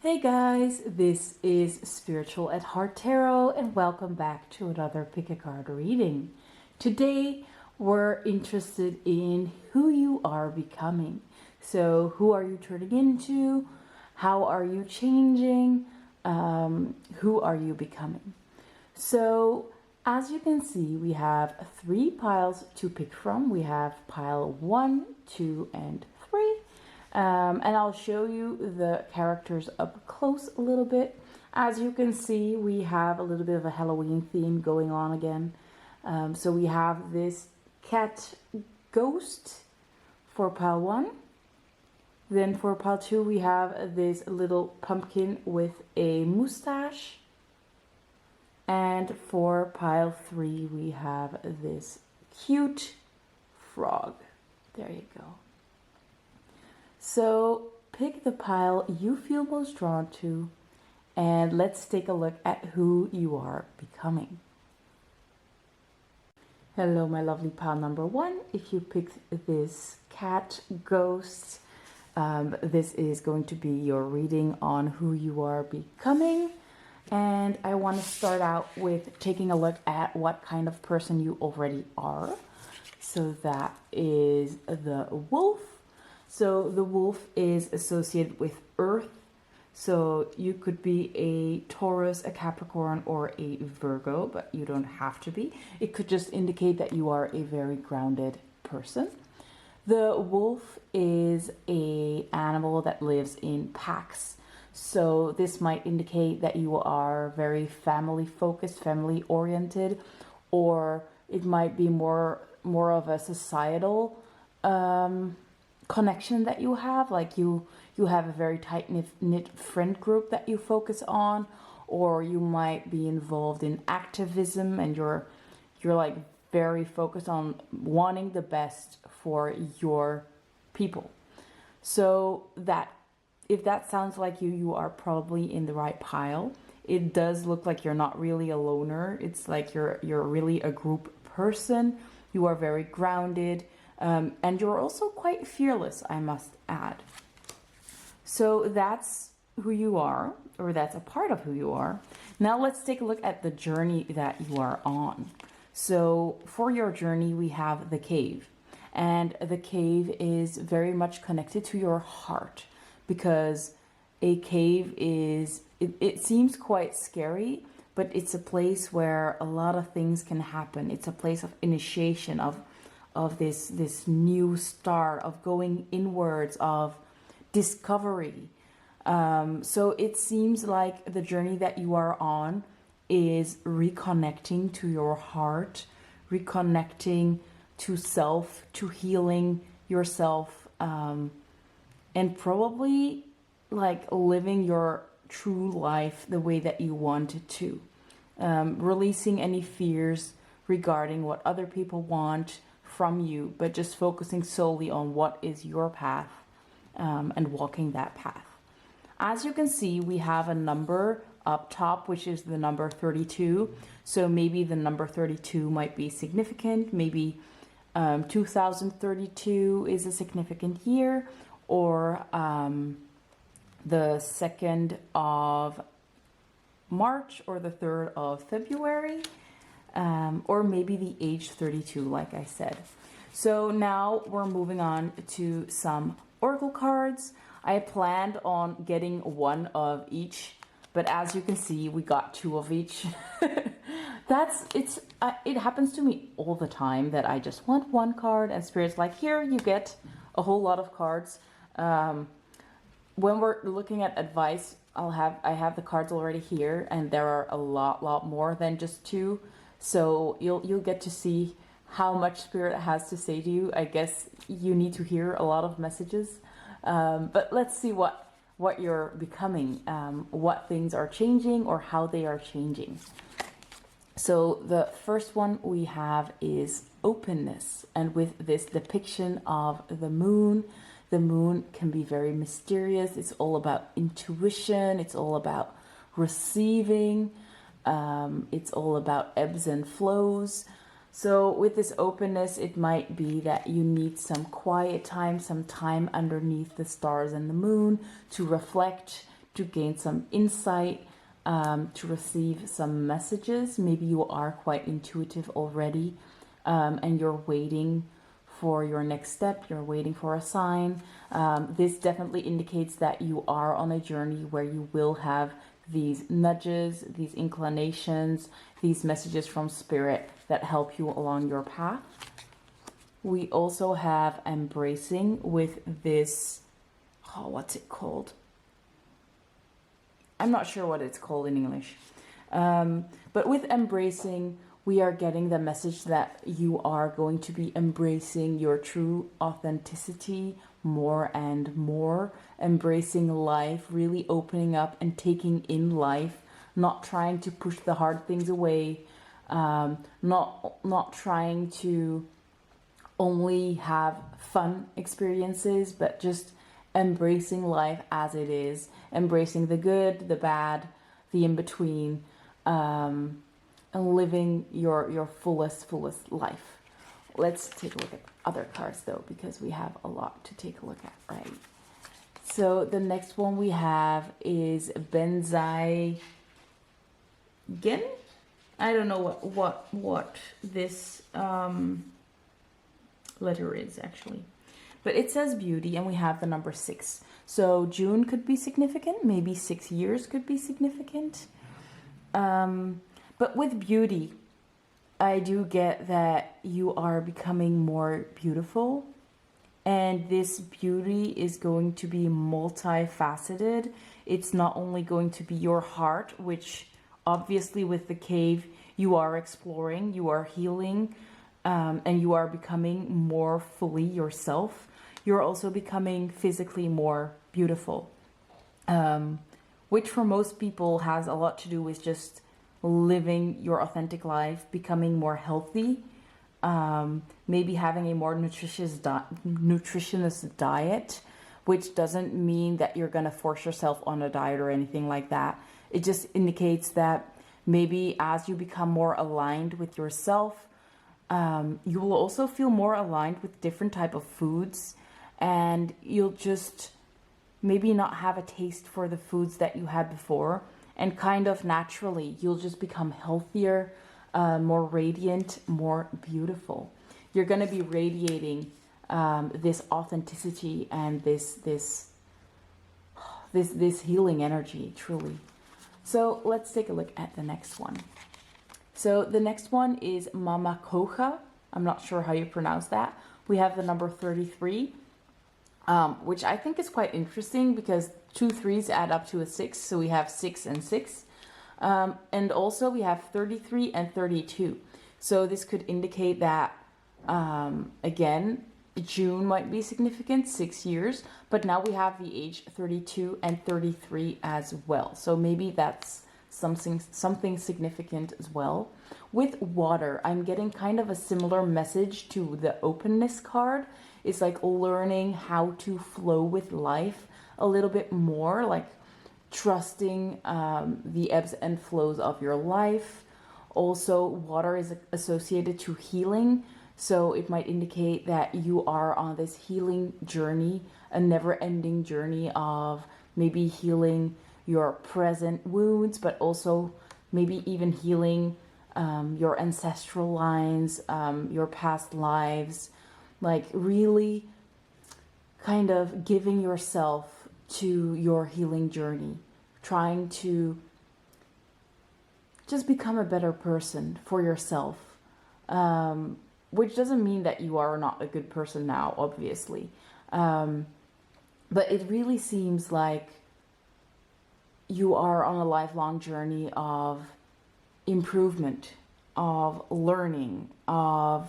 Hey guys, this is Spiritual at Heart Tarot and welcome back to another pick a card reading. Today we're interested in who you are becoming. So who are you turning into? How are you changing? Who are you becoming? So as you can see, we have 3 piles to pick from. We have pile 1, 2, and 3. And I'll show you the characters up close a little bit. As you can see, we have a little bit of a Halloween theme going on again. So we have this cat ghost for pile 1. Then for pile 2, we have this little pumpkin with a mustache. And for pile 3, we have this cute frog. There you go. So pick the pile you feel most drawn to, and let's take a look at who you are becoming. Hello, my lovely pile number 1. If you picked this cat ghost, this is going to be your reading on who you are becoming. And I want to start out with taking a look at what kind of person you already are. So that is the wolf. So the wolf is associated with earth. So you could be a Taurus, a Capricorn, or a Virgo, but you don't have to be. It could just indicate that you are a very grounded person. The wolf is an animal that lives in packs. So this might indicate that you are very family focused, family oriented, or it might be more of a societal connection that you have, like you have a very tight knit friend group that you focus on, or you might be involved in activism and you're like very focused on wanting the best for your people. So that if that sounds like you are probably in the right pile. It does look like you're not really a loner. It's like you're really a group person. You are very grounded. And you're also quite fearless, I must add. So that's who you are, or that's a part of who you are. Now let's take a look at the journey that you are on. So for your journey, we have the cave. And the cave is very much connected to your heart, because a cave is, it seems quite scary, but it's a place where a lot of things can happen. It's a place of initiation, of this new start, of going inwards, of discovery. So it seems like the journey that you are on is reconnecting to your heart, reconnecting to self, to healing yourself, and probably like living your true life the way that you want it to. Releasing any fears regarding what other people want from you, but just focusing solely on what is your path, and walking that path. As you can see, we have a number up top, which is the number 32. So maybe the number 32 might be significant. Maybe 2032 is a significant year, or the 2nd of March or the 3rd of February. Or maybe the age 32, like I said. So now we're moving on to some oracle cards. I planned on getting one of each, but as you can see, we got 2 of each. It happens to me all the time that I just want one card, and Spirit's like, here, you get a whole lot of cards. When we're looking at advice, I have the cards already here, and there are a lot more than just 2. So you'll get to see how much Spirit has to say to you. I guess you need to hear a lot of messages. But let's see what you're becoming, what things are changing or how they are changing. So the first one we have is openness. And with this depiction of the moon can be very mysterious. It's all about intuition. It's all about receiving. It's all about ebbs and flows. So with this openness, it might be that you need some quiet time, some time underneath the stars and the moon to reflect, to gain some insight, to receive some messages. Maybe you are quite intuitive already, and you're waiting for your next step, you're waiting for a sign. This definitely indicates that you are on a journey where you will have these nudges, these inclinations, these messages from spirit that help you along your path. We also have embracing with this, oh, what's it called? I'm not sure what it's called in English. But with embracing, we are getting the message that you are going to be embracing your true authenticity more and more, embracing life, really opening up and taking in life, not trying to push the hard things away, not trying to only have fun experiences, but just embracing life as it is, embracing the good, the bad, the in-between, and living your fullest life. Let's take a look at other cards though, because we have a lot to take a look at, right? So the next one we have is Benzai Gen. I don't know what this letter is actually, but it says beauty, and we have the number 6. So June could be significant, maybe 6 years could be significant. But with beauty, I do get that you are becoming more beautiful, and this beauty is going to be multifaceted. It's not only going to be your heart, which obviously with the cave you are exploring, you are healing, and you are becoming more fully yourself. You're also becoming physically more beautiful, which for most people has a lot to do with just living your authentic life, becoming more healthy, maybe having a more nutritious diet, which doesn't mean that you're going to force yourself on a diet or anything like that. It just indicates that maybe as you become more aligned with yourself, you will also feel more aligned with different type of foods, and you'll just maybe not have a taste for the foods that you had before, and kind of naturally you'll just become healthier, more radiant, more beautiful. You're going to be radiating this authenticity and this healing energy, truly. So let's take a look at the next one. So the next one is Mama Kocha. I'm not sure how you pronounce that. We have the number 33, which I think is quite interesting because 2 3s add up to a 6. So we have 6 and 6. And also we have 33 and 32. So this could indicate that, again, June might be significant, 6 years, but now we have the age 32 and 33 as well. So maybe that's something significant as well. With water, I'm getting kind of a similar message to the openness card. It's like learning how to flow with life a little bit more, like trusting the ebbs and flows of your life. Also, water is associated to healing. So it might indicate that you are on this healing journey, a never-ending journey of maybe healing your present wounds, but also maybe even healing your ancestral lines, your past lives, like really kind of giving yourself to your healing journey, trying to just become a better person for yourself. Which doesn't mean that you are not a good person now, obviously. But it really seems like you are on a lifelong journey of improvement, of learning, of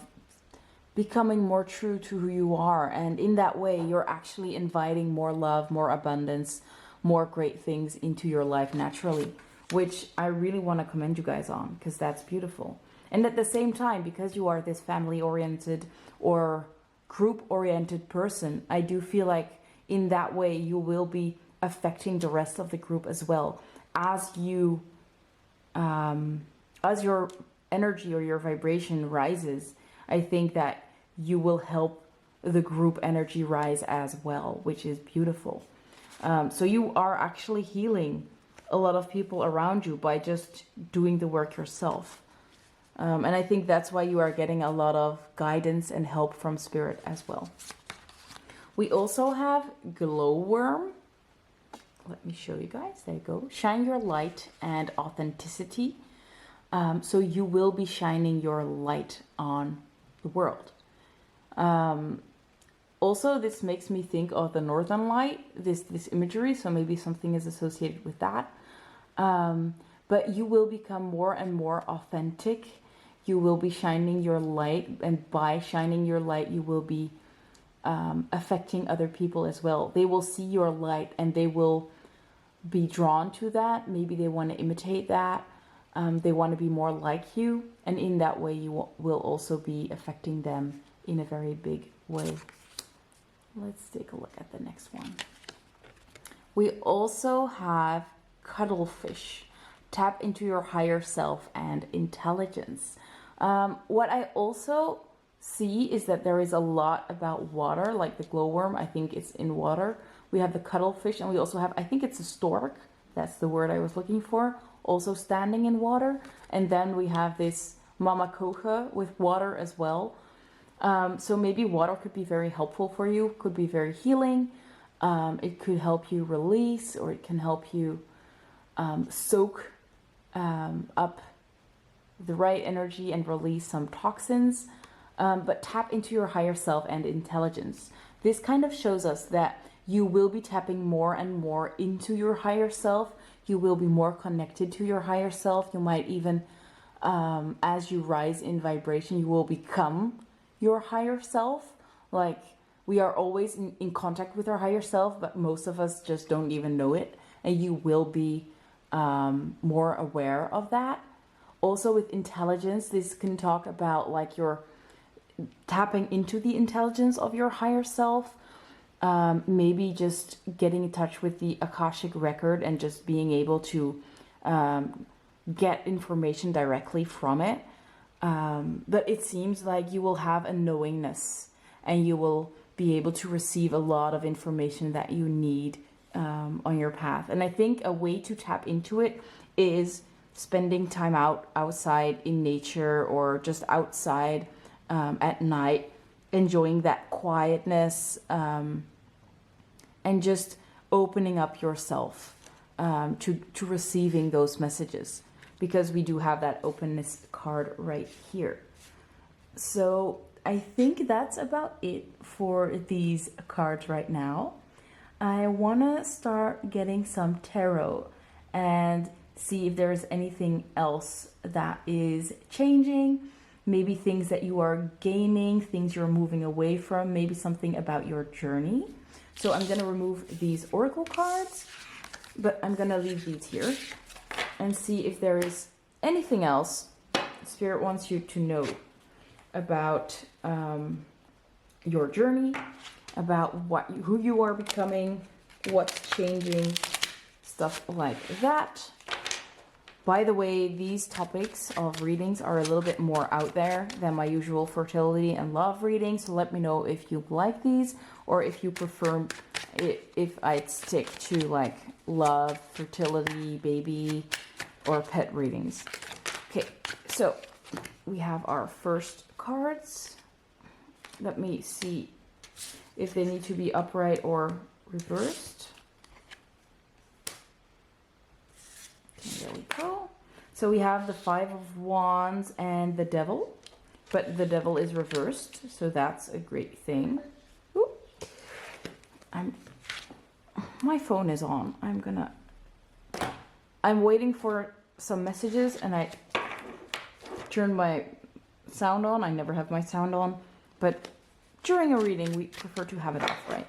becoming more true to who you are. And in that way, you're actually inviting more love, more abundance, more great things into your life naturally, which I really want to commend you guys on, because that's beautiful. And at the same time, because you are this family-oriented or group-oriented person, I do feel like in that way you will be affecting the rest of the group as well. As you, as your energy or your vibration rises, I think that you will help the group energy rise as well, which is beautiful. So you are actually healing a lot of people around you by just doing the work yourself. And I think that's why you are getting a lot of guidance and help from spirit as well. We also have glowworm. Let me show you guys. There you go. Shine your light and authenticity. So you will be shining your light on the world. Also, this makes me think of the Northern Light, this imagery. So maybe something is associated with that. But you will become more and more authentic. You will be shining your light. And by shining your light, you will be affecting other people as well. They will see your light and they will be drawn to that. Maybe they want to imitate that. They want to be more like you. And in that way, you will also be affecting them in a very big way. Let's take a look at the next one. We also have cuttlefish. Tap into your higher self and intelligence. What I also see is that there is a lot about water, like the glowworm. I think it's in water. We have the cuttlefish, and we also have, I think it's a stork. That's the word I was looking for. Also standing in water. And then we have this mama kocha with water as well. So maybe water could be very helpful for you, could be very healing. It could help you release, or it can help you soak up the right energy and release some toxins. But tap into your higher self and intelligence. This kind of shows us that you will be tapping more and more into your higher self. You will be more connected to your higher self. You might even, as you rise in vibration, you will become your higher self. Like, we are always in contact with our higher self, but most of us just don't even know it. And you will be more aware of that. Also with intelligence, this can talk about like your tapping into the intelligence of your higher self. Maybe just getting in touch with the Akashic record and just being able to get information directly from it. But it seems like you will have a knowingness and you will be able to receive a lot of information that you need on your path. And I think a way to tap into it is spending time outside in nature, or just outside at night, enjoying that quietness, and just opening up yourself to receiving those messages, because we do have that openness card right here. So I think that's about it for these cards right now. I want to start getting some tarot and see if there's anything else that is changing. Maybe things that you are gaining, things you're moving away from, maybe something about your journey. So I'm going to remove these oracle cards, but I'm going to leave these here and see if there is anything else Spirit wants you to know about your journey, about who you are becoming, what's changing, stuff like that. By the way, these topics of readings are a little bit more out there than my usual fertility and love readings. So let me know if you like these, or if you prefer if I'd stick to like love, fertility, baby, or pet readings. Okay, so we have our first cards. Let me see if they need to be upright or reversed. Okay, there we go. So we have the Five of Wands and the Devil, but the Devil is reversed, so that's a great thing. Ooh. My phone is on. I'm waiting for some messages, and I turned my sound on. I never have my sound on, but during a reading, we prefer to have it off, right?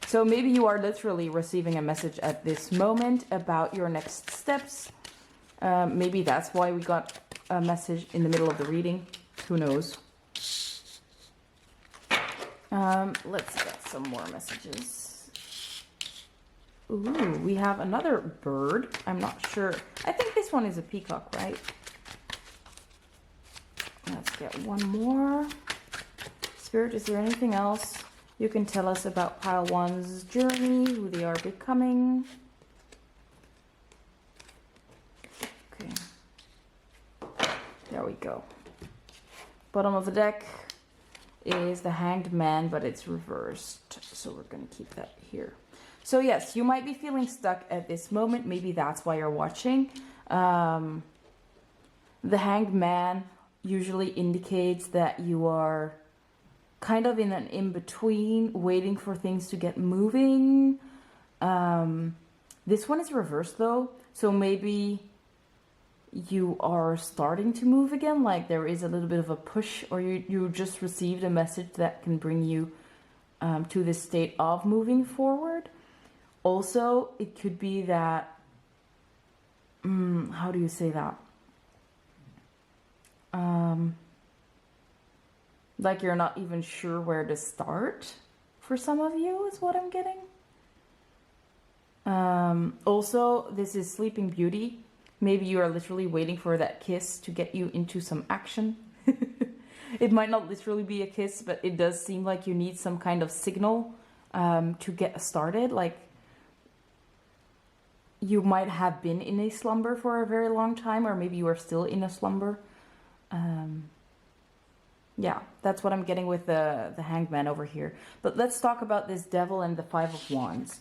So maybe you are literally receiving a message at this moment about your next steps. Maybe that's why we got a message in the middle of the reading. Who knows? Let's get some more messages. Ooh, we have another bird. I'm not sure. I think this one is a peacock, right? Let's get one more. Spirit, is there anything else You can tell us about pile one's journey, who they are becoming. Okay. There we go. Bottom of the deck is the Hanged Man, but it's reversed. So we're going to keep that here. So yes, you might be feeling stuck at this moment. Maybe that's why you're watching. The Hanged Man usually indicates that you are kind of in an in-between, waiting for things to get moving. This one is reversed though, so maybe you are starting to move again, like there is a little bit of a push, or you just received a message that can bring you to this state of moving forward. Also, it could be that, how do you say that? Like you're not even sure where to start for some of you is what I'm getting. Also, this is Sleeping Beauty. Maybe you are literally waiting for that kiss to get you into some action. It might not literally be a kiss, but it does seem like you need some kind of signal to get started. Like you might have been in a slumber for a very long time, or maybe you are still in a slumber. Yeah, that's what I'm getting with the Hanged Man over here. But let's talk about this Devil and the Five of Wands.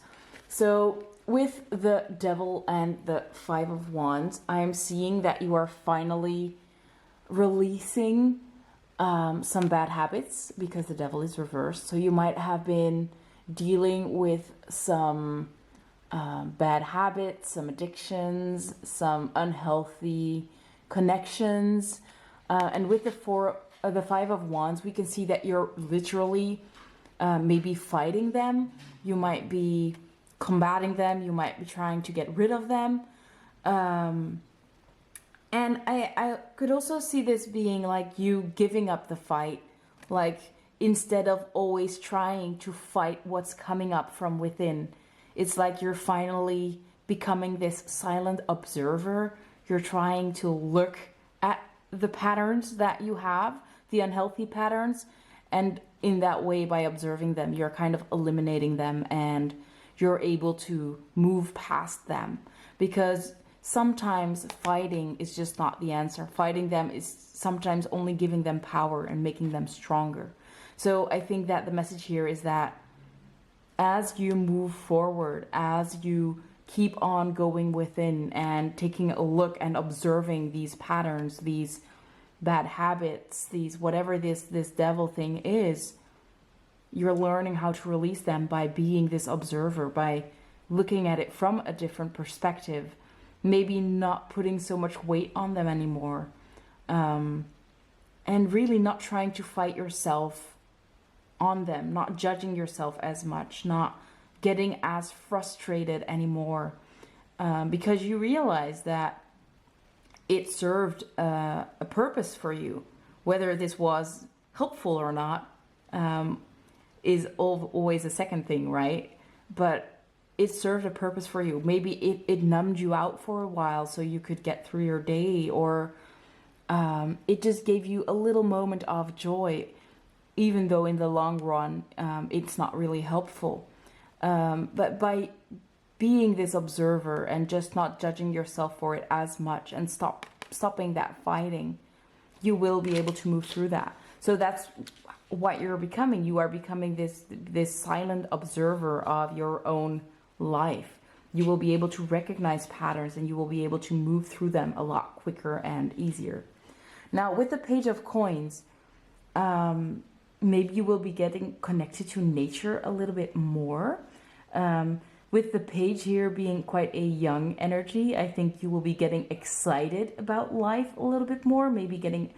So with the Devil and the Five of Wands, I'm seeing that you are finally releasing some bad habits, because the Devil is reversed. So you might have been dealing with some bad habits, some addictions, some unhealthy connections. And with the Five of Wands, we can see that you're literally maybe fighting them. You might be combating them. You might be trying to get rid of them. And I could also see this being like you giving up the fight. Like instead of always trying to fight what's coming up from within, it's like you're finally becoming this silent observer. You're trying to look at the patterns that you have, the unhealthy patterns, and in that way, by observing them, you're kind of eliminating them and you're able to move past them. Because sometimes fighting is just not the answer. Fighting them is sometimes only giving them power and making them stronger. So I think that the message here is that as you move forward, as you keep on going within and taking a look and observing these patterns, these bad habits, these whatever this devil thing is, you're learning how to release them by being this observer, by looking at it from a different perspective, maybe not putting so much weight on them anymore, and really not trying to fight yourself on them, not judging yourself as much, not getting as frustrated anymore, because you realize that it served a purpose for you. Whether this was helpful or not is always a second thing, right? But it served a purpose for you. Maybe it numbed you out for a while so you could get through your day, or it just gave you a little moment of joy, even though in the long run it's not really helpful. But by being this observer and just not judging yourself for it as much and stopping that fighting, you will be able to move through that. So that's what you're becoming. You are becoming this silent observer of your own life. You will be able to recognize patterns and you will be able to move through them a lot quicker and easier. Now with the Page of Coins, maybe you will be getting connected to nature a little bit more. With the page here being quite a young energy, I think you will be getting excited about life a little bit more, maybe getting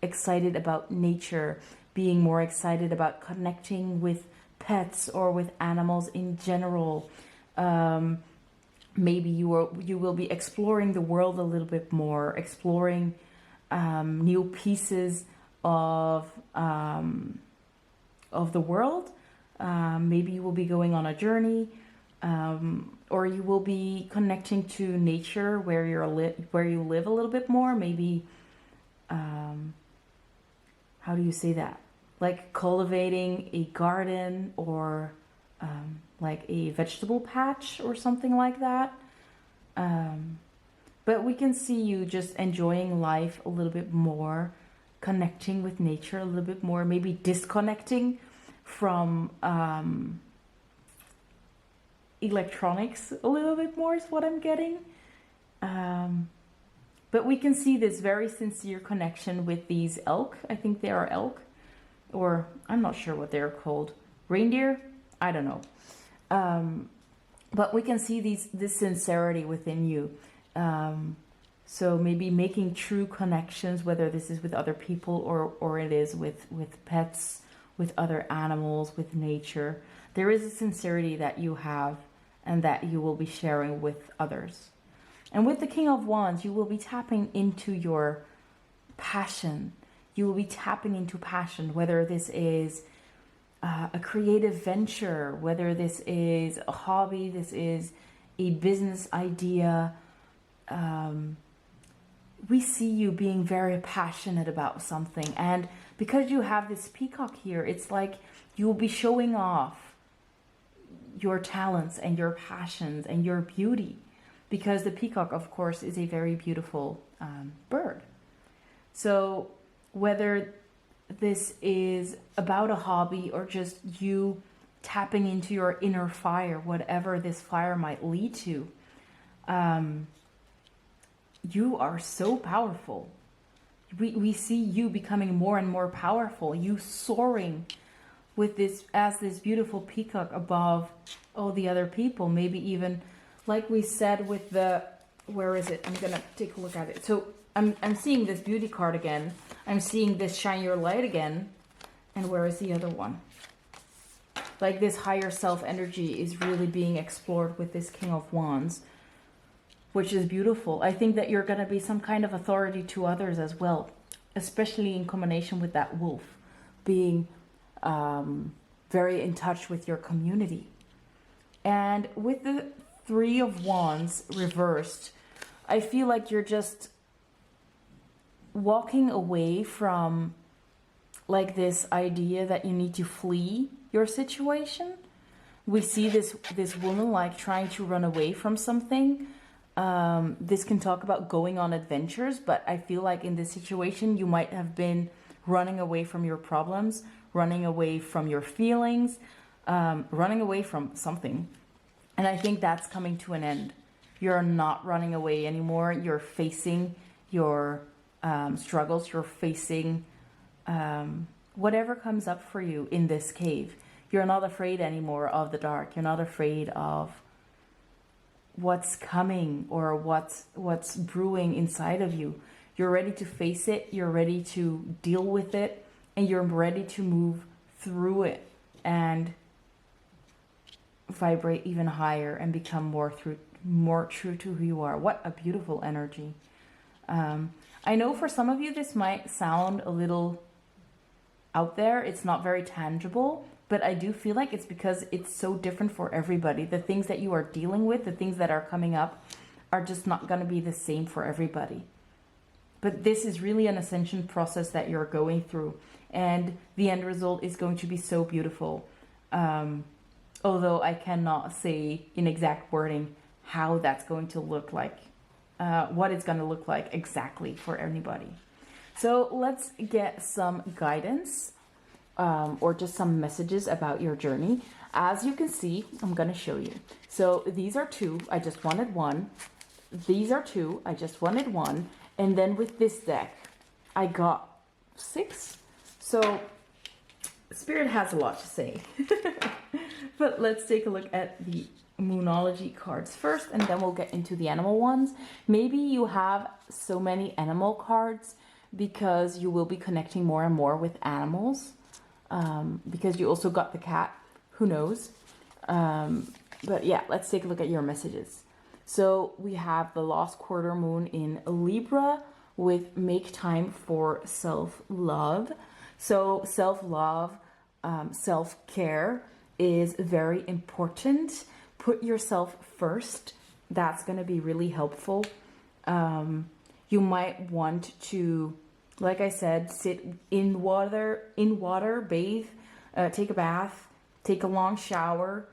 excited about nature, being more excited about connecting with pets or with animals in general. Maybe you will be exploring the world a little bit more, exploring new pieces of the world. Maybe you will be going on a journey, or you will be connecting to nature where you live a little bit more. Maybe, how do you say that? like cultivating a garden or like a vegetable patch or something like that. But we can see you just enjoying life a little bit more, connecting with nature a little bit more, maybe disconnecting from electronics a little bit more is what I'm getting. But we can see this very sincere connection with these elk. I think they are elk, or I'm not sure what they're called. Reindeer? I don't know. But we can see this sincerity within you. So maybe making true connections, whether this is with other people or it is with pets, with other animals, with nature. There is a sincerity that you have and that you will be sharing with others. And with the King of Wands, you will be tapping into your passion. You will be tapping into passion, whether this is a creative venture, whether this is a hobby, this is a business idea. We see you being very passionate about something. And because you have this peacock here, it's like you will be showing off your talents and your passions and your beauty. Because the peacock, of course, is a very beautiful bird. So whether this is about a hobby or just you tapping into your inner fire, whatever this fire might lead to, you are so powerful. We see you becoming more and more powerful. You soaring with this as this beautiful peacock above all the other people. Maybe even, like we said with the, where is it? I'm gonna take a look at it. So I'm seeing this beauty card again. I'm seeing this shine your light again. And where is the other one? Like this higher self energy is really being explored with this King of Wands, which is beautiful. I think that you're going to be some kind of authority to others as well, especially in combination with that wolf, being very in touch with your community. And with the Three of Wands reversed, I feel like you're just walking away from like this idea that you need to flee your situation. We see this woman like trying to run away from something. This can talk about going on adventures, but I feel like in this situation you might have been running away from your problems, running away from your feelings, running away from something. And I think that's coming to an end. You're not running away anymore. You're facing your struggles. You're facing whatever comes up for you in this cave. You're not afraid anymore of the dark. You're not afraid of what's coming or what's brewing inside of you. You're ready to face it. You're ready to deal with it. And you're ready to move through it and vibrate even higher and become more true to who you are. What a beautiful energy. I know for some of you this might sound a little out there. It's not very tangible, but I do feel like it's because it's so different for everybody. The things that you are dealing with, the things that are coming up are just not going to be the same for everybody. But this is really an ascension process that you're going through, and the end result is going to be so beautiful. Although I cannot say in exact wording how that's going to look like, what it's going to look like exactly for anybody. So let's get some guidance or just some messages about your journey. As you can see, I'm going to show you. So these are two. I just wanted one. These are two. I just wanted one. And then with this deck, I got 6. So Spirit has a lot to say. But let's take a look at the Moonology cards first, and then we'll get into the animal ones. Maybe you have so many animal cards because you will be connecting more and more with animals, because you also got the cat. Who knows? But yeah, let's take a look at your messages. So we have the last quarter moon in Libra with make time for self-love. So self-love, self-care is very important. Put yourself first. That's going to be really helpful. You might want to Like I said, sit in water, bathe, take a bath, take a long shower,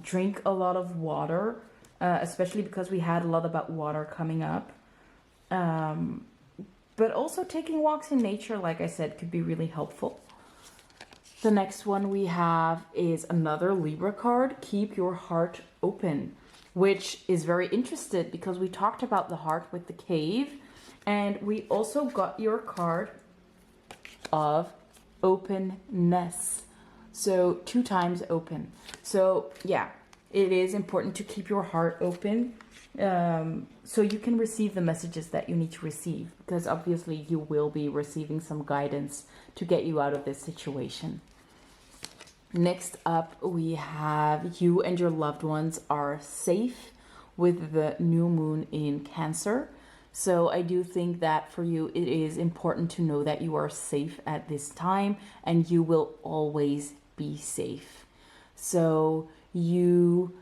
drink a lot of water, especially because we had a lot about water coming up. But also taking walks in nature, like I said, could be really helpful. The next one we have is another Libra card, Keep Your Heart Open, which is very interested because we talked about the heart with the cave, and we also got your card of openness. So 2 times open. So yeah, it is important to keep your heart open, so you can receive the messages that you need to receive, because obviously you will be receiving some guidance to get you out of this situation. Next up, we have you and your loved ones are safe with the new moon in Cancer. So I do think that for you, it is important to know that you are safe at this time, and you will always be safe. So you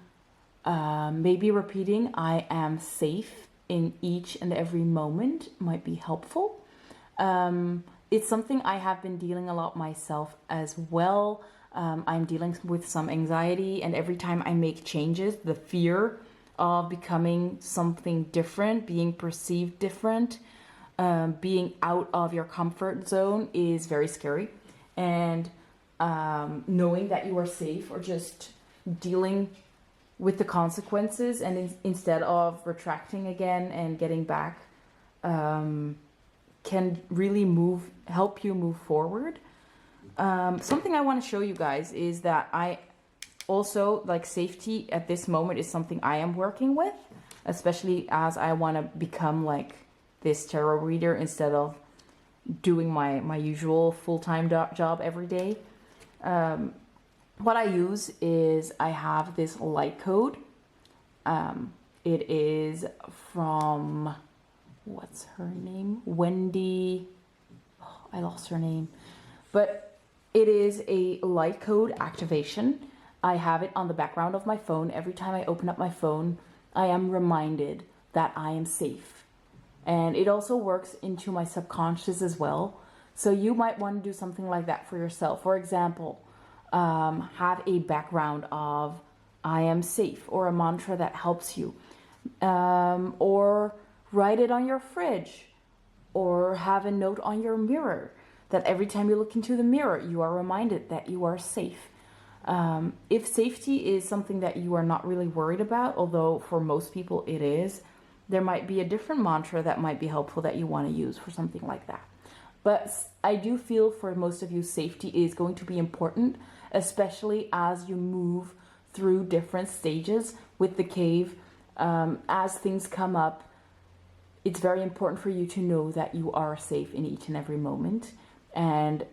maybe repeating I am safe in each and every moment might be helpful. It's something I have been dealing a lot myself as well. I'm dealing with some anxiety, and every time I make changes, the fear of becoming something different, being perceived different, being out of your comfort zone is very scary. And knowing that you are safe, or just dealing with the consequences, and instead of retracting again and getting back, can really help you move forward. Something I want to show you guys is that I also, like, safety at this moment is something I am working with, especially as I want to become like this tarot reader instead of doing my usual full-time job every day. What I use is I have this light code. It is from, what's her name? Wendy. Oh, I lost her name. But it is a light code activation. I have it on the background of my phone. Every time I open up my phone, I am reminded that I am safe. And it also works into my subconscious as well. So you might want to do something like that for yourself. For example, have a background of I am safe, or a mantra that helps you. Or write it on your fridge, or have a note on your mirror that every time you look into the mirror, you are reminded that you are safe. If safety is something that you are not really worried about, although for most people it is, there might be a different mantra that might be helpful that you want to use for something like that. But I do feel for most of you, safety is going to be important, especially as you move through different stages with the cave. As things come up, it's very important for you to know that you are safe in each and every moment. And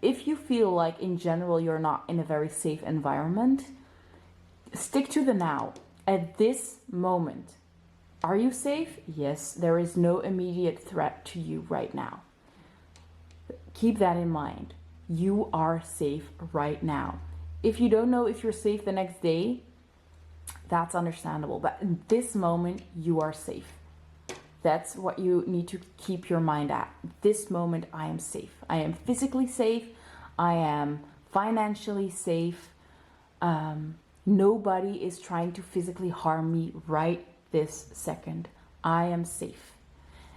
if you feel like in general you're not in a very safe environment, stick to the now. At this moment, are you safe? Yes, there is no immediate threat to you right now. Keep that in mind. You are safe right now. If you don't know if you're safe the next day, that's understandable. But in this moment, you are safe. That's what you need to keep your mind at. This moment, I am safe. I am physically safe. I am financially safe. Nobody is trying to physically harm me right this second. I am safe.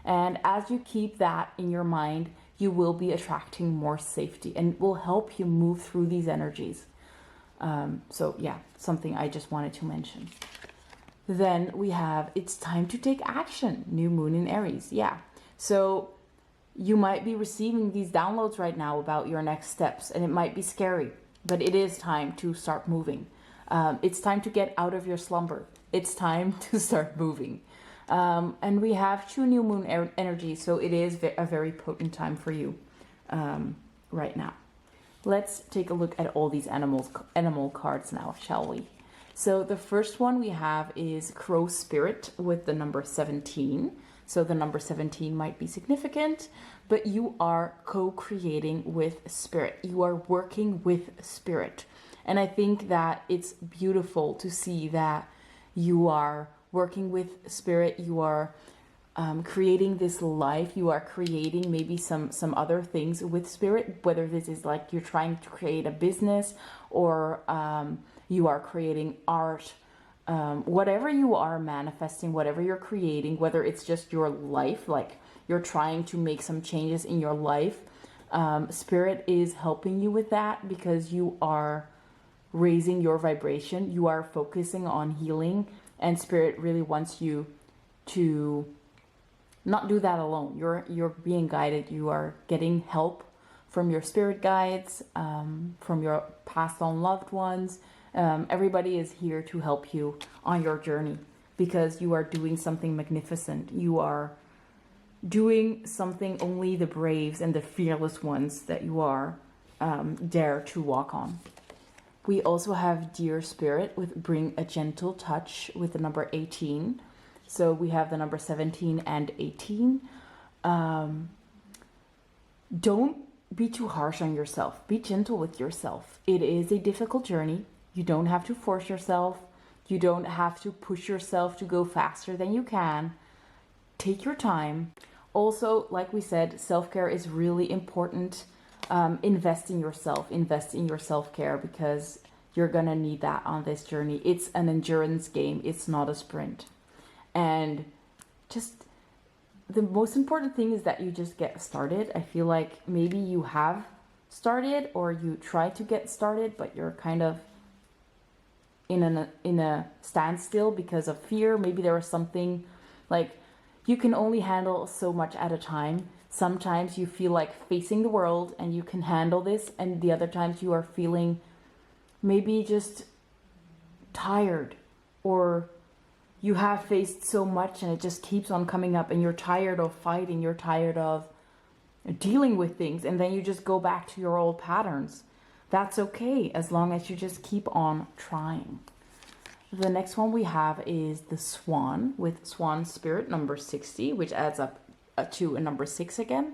And as you keep that in your mind, you will be attracting more safety, and it will help you move through these energies. So yeah, something I just wanted to mention. Then we have, it's time to take action. New moon in Aries. Yeah. So you might be receiving these downloads right now about your next steps, and it might be scary, but it is time to start moving. It's time to get out of your slumber. It's time to start moving. And we have 2 new moon energy, so it is a very potent time for you right now. Let's take a look at all these animal cards now, shall we? So the first one we have is Crow Spirit with the number 17. So the number 17 might be significant, but you are co-creating with spirit. You are working with spirit. And I think that it's beautiful to see that you are working with spirit. You are creating this life. You are creating maybe some other things with spirit, whether this is like you're trying to create a business, or you are creating art. Whatever you are manifesting, whatever you're creating, whether it's just your life, like you're trying to make some changes in your life, spirit is helping you with that, because you are raising your vibration, you are focusing on healing, and spirit really wants you to not do that alone. You're being guided, you are getting help from your spirit guides, from your passed on loved ones. Everybody is here to help you on your journey, because you are doing something magnificent. You are doing something only the braves and the fearless ones that you are dare to walk on. We also have Dear Spirit with Bring a Gentle Touch with the number 18. So we have the number 17 and 18. Don't be too harsh on yourself. Be gentle with yourself. It is a difficult journey. You don't have to force yourself. You don't have to push yourself to go faster than you can. Take your time. Also, like we said, self-care is really important. Invest in yourself. Invest in your self-care, because you're going to need that on this journey. It's an endurance game. It's not a sprint. And just the most important thing is that you just get started. I feel like maybe you have started, or you try to get started, but you're kind of in a standstill because of fear. Maybe there was something like you can only handle so much at a time. Sometimes you feel like facing the world and you can handle this, and the other times you are feeling maybe just tired, or you have faced so much and it just keeps on coming up, and you're tired of fighting, you're tired of dealing with things, and then you just go back to your old patterns. That's okay, as long as you just keep on trying. The next one we have is the Swan with Swan Spirit number 60, which adds up to a number 6 again.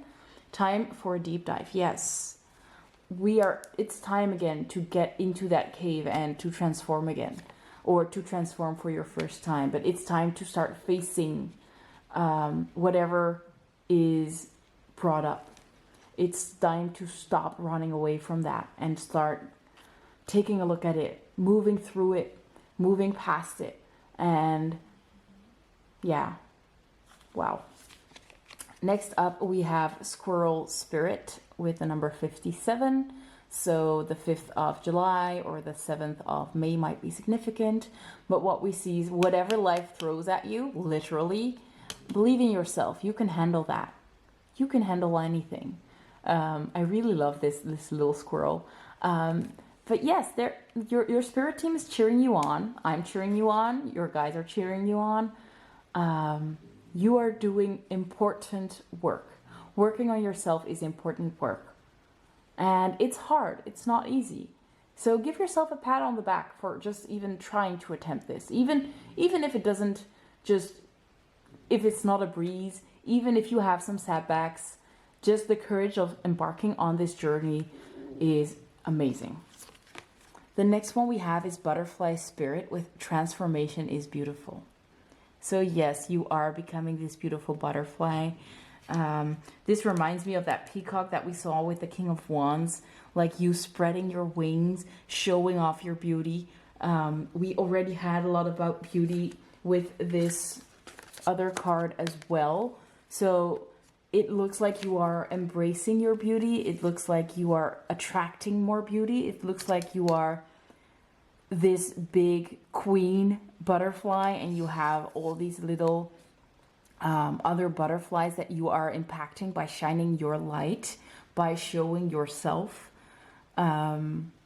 Time for a deep dive. Yes, it's time again to get into that cave and to transform again, or to transform for your first time. But it's time to start facing whatever is brought up. It's time to stop running away from that and start taking a look at it, moving through it, moving past it. And yeah, wow. Next up, we have Squirrel Spirit with the number 57. So the 5th of July or the 7th of May might be significant. But what we see is whatever life throws at you, literally, believe in yourself. You can handle that. You can handle anything. I really love this little squirrel. But yes, your spirit team is cheering you on. I'm cheering you on. Your guys are cheering you on. You are doing important work. Working on yourself is important work. And it's hard. It's not easy. So give yourself a pat on the back for just even trying to attempt this. Even if it doesn't just, if it's not a breeze, even if you have some setbacks, just the courage of embarking on this journey is amazing. The next one we have is Butterfly Spirit with Transformation is Beautiful. So yes, you are becoming this beautiful butterfly. This reminds me of that peacock that we saw with the King of Wands, like you spreading your wings, showing off your beauty. We already had a lot about beauty with this other card as well. So it looks like you are embracing your beauty. It looks like you are attracting more beauty. It looks like you are this big queen butterfly, and you have all these little other butterflies that you are impacting by shining your light, by showing yourself,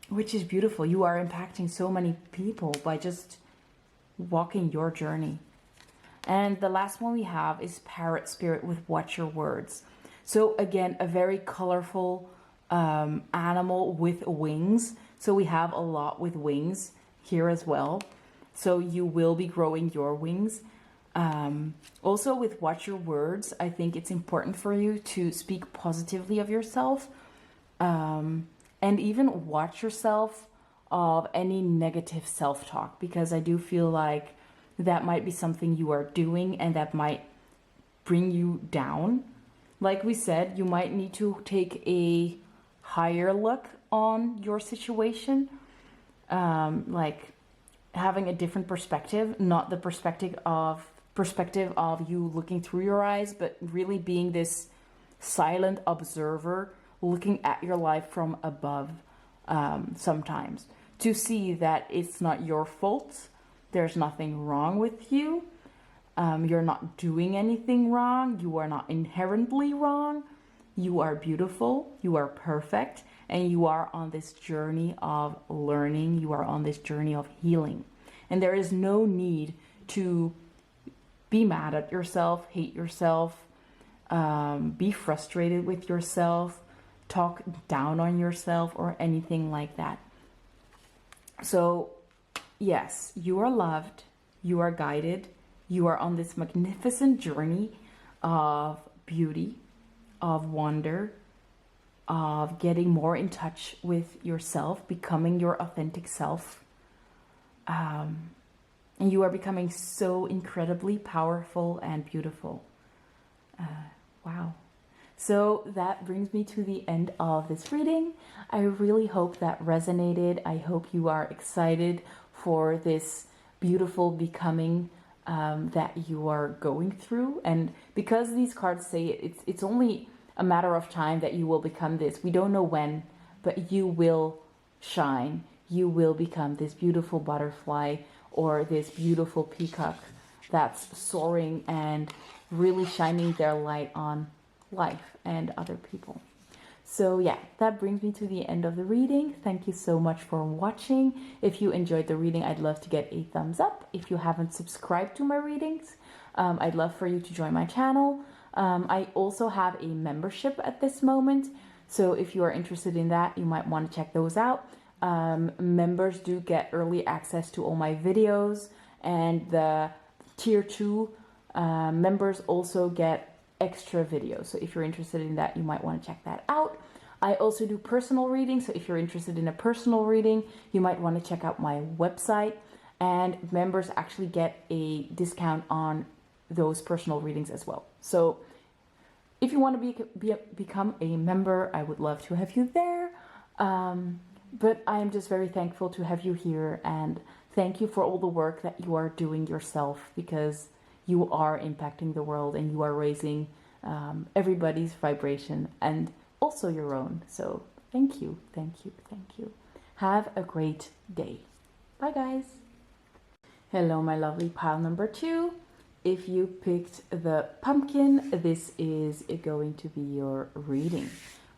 which is beautiful. You are impacting so many people by just walking your journey. And the last one we have is Parrot Spirit with Watch Your Words. So again, a very colorful animal with wings. So we have a lot with wings here as well. So you will be growing your wings. Also with Watch Your Words, I think it's important for you to speak positively of yourself, and even watch yourself of any negative self-talk, because I do feel like that might be something you are doing and that might bring you down. Like we said, you might need to take a higher look on your situation, like having a different perspective, not the perspective of you looking through your eyes, but really being this silent observer looking at your life from above, sometimes, to see that it's not your fault, there's nothing wrong with you, you're not doing anything wrong, you are not inherently wrong, you are beautiful, you are perfect, and you are on this journey of learning, you are on this journey of healing. And there is no need to be mad at yourself, hate yourself, be frustrated with yourself, talk down on yourself, or anything like that. So yes, you are loved, you are guided, you are on this magnificent journey of beauty, of wonder, of getting more in touch with yourself, becoming your authentic self. And you are becoming so incredibly powerful and beautiful. Wow. So that brings me to the end of this reading. I really hope that resonated. I hope you are excited for this beautiful becoming that you are going through. And because these cards say it's only a matter of time that you will become this. We don't know when, but you will shine. You will become this beautiful butterfly or this beautiful peacock that's soaring and really shining their light on life and other people. So yeah, that brings me to the end of the reading. Thank you so much for watching. If you enjoyed the reading, I'd love to get a thumbs up. If you haven't subscribed to my readings, I'd love for you to join my channel. I also have a membership at this moment, so if you are interested in that, you might want to check those out. Members do get early access to all my videos, and the tier 2 members also get extra videos. So if you're interested in that, you might want to check that out. I also do personal readings, so if you're interested in a personal reading, you might want to check out my website, and members actually get a discount on those personal readings as well. So if you want to become a member, I would love to have you there. But I am just very thankful to have you here, and thank you for all the work that you are doing yourself, because you are impacting the world and you are raising everybody's vibration and also your own. So thank you, thank you, thank you. Have a great day. Bye guys. Hello my lovely pile number 2. If you picked the pumpkin, this is going to be your reading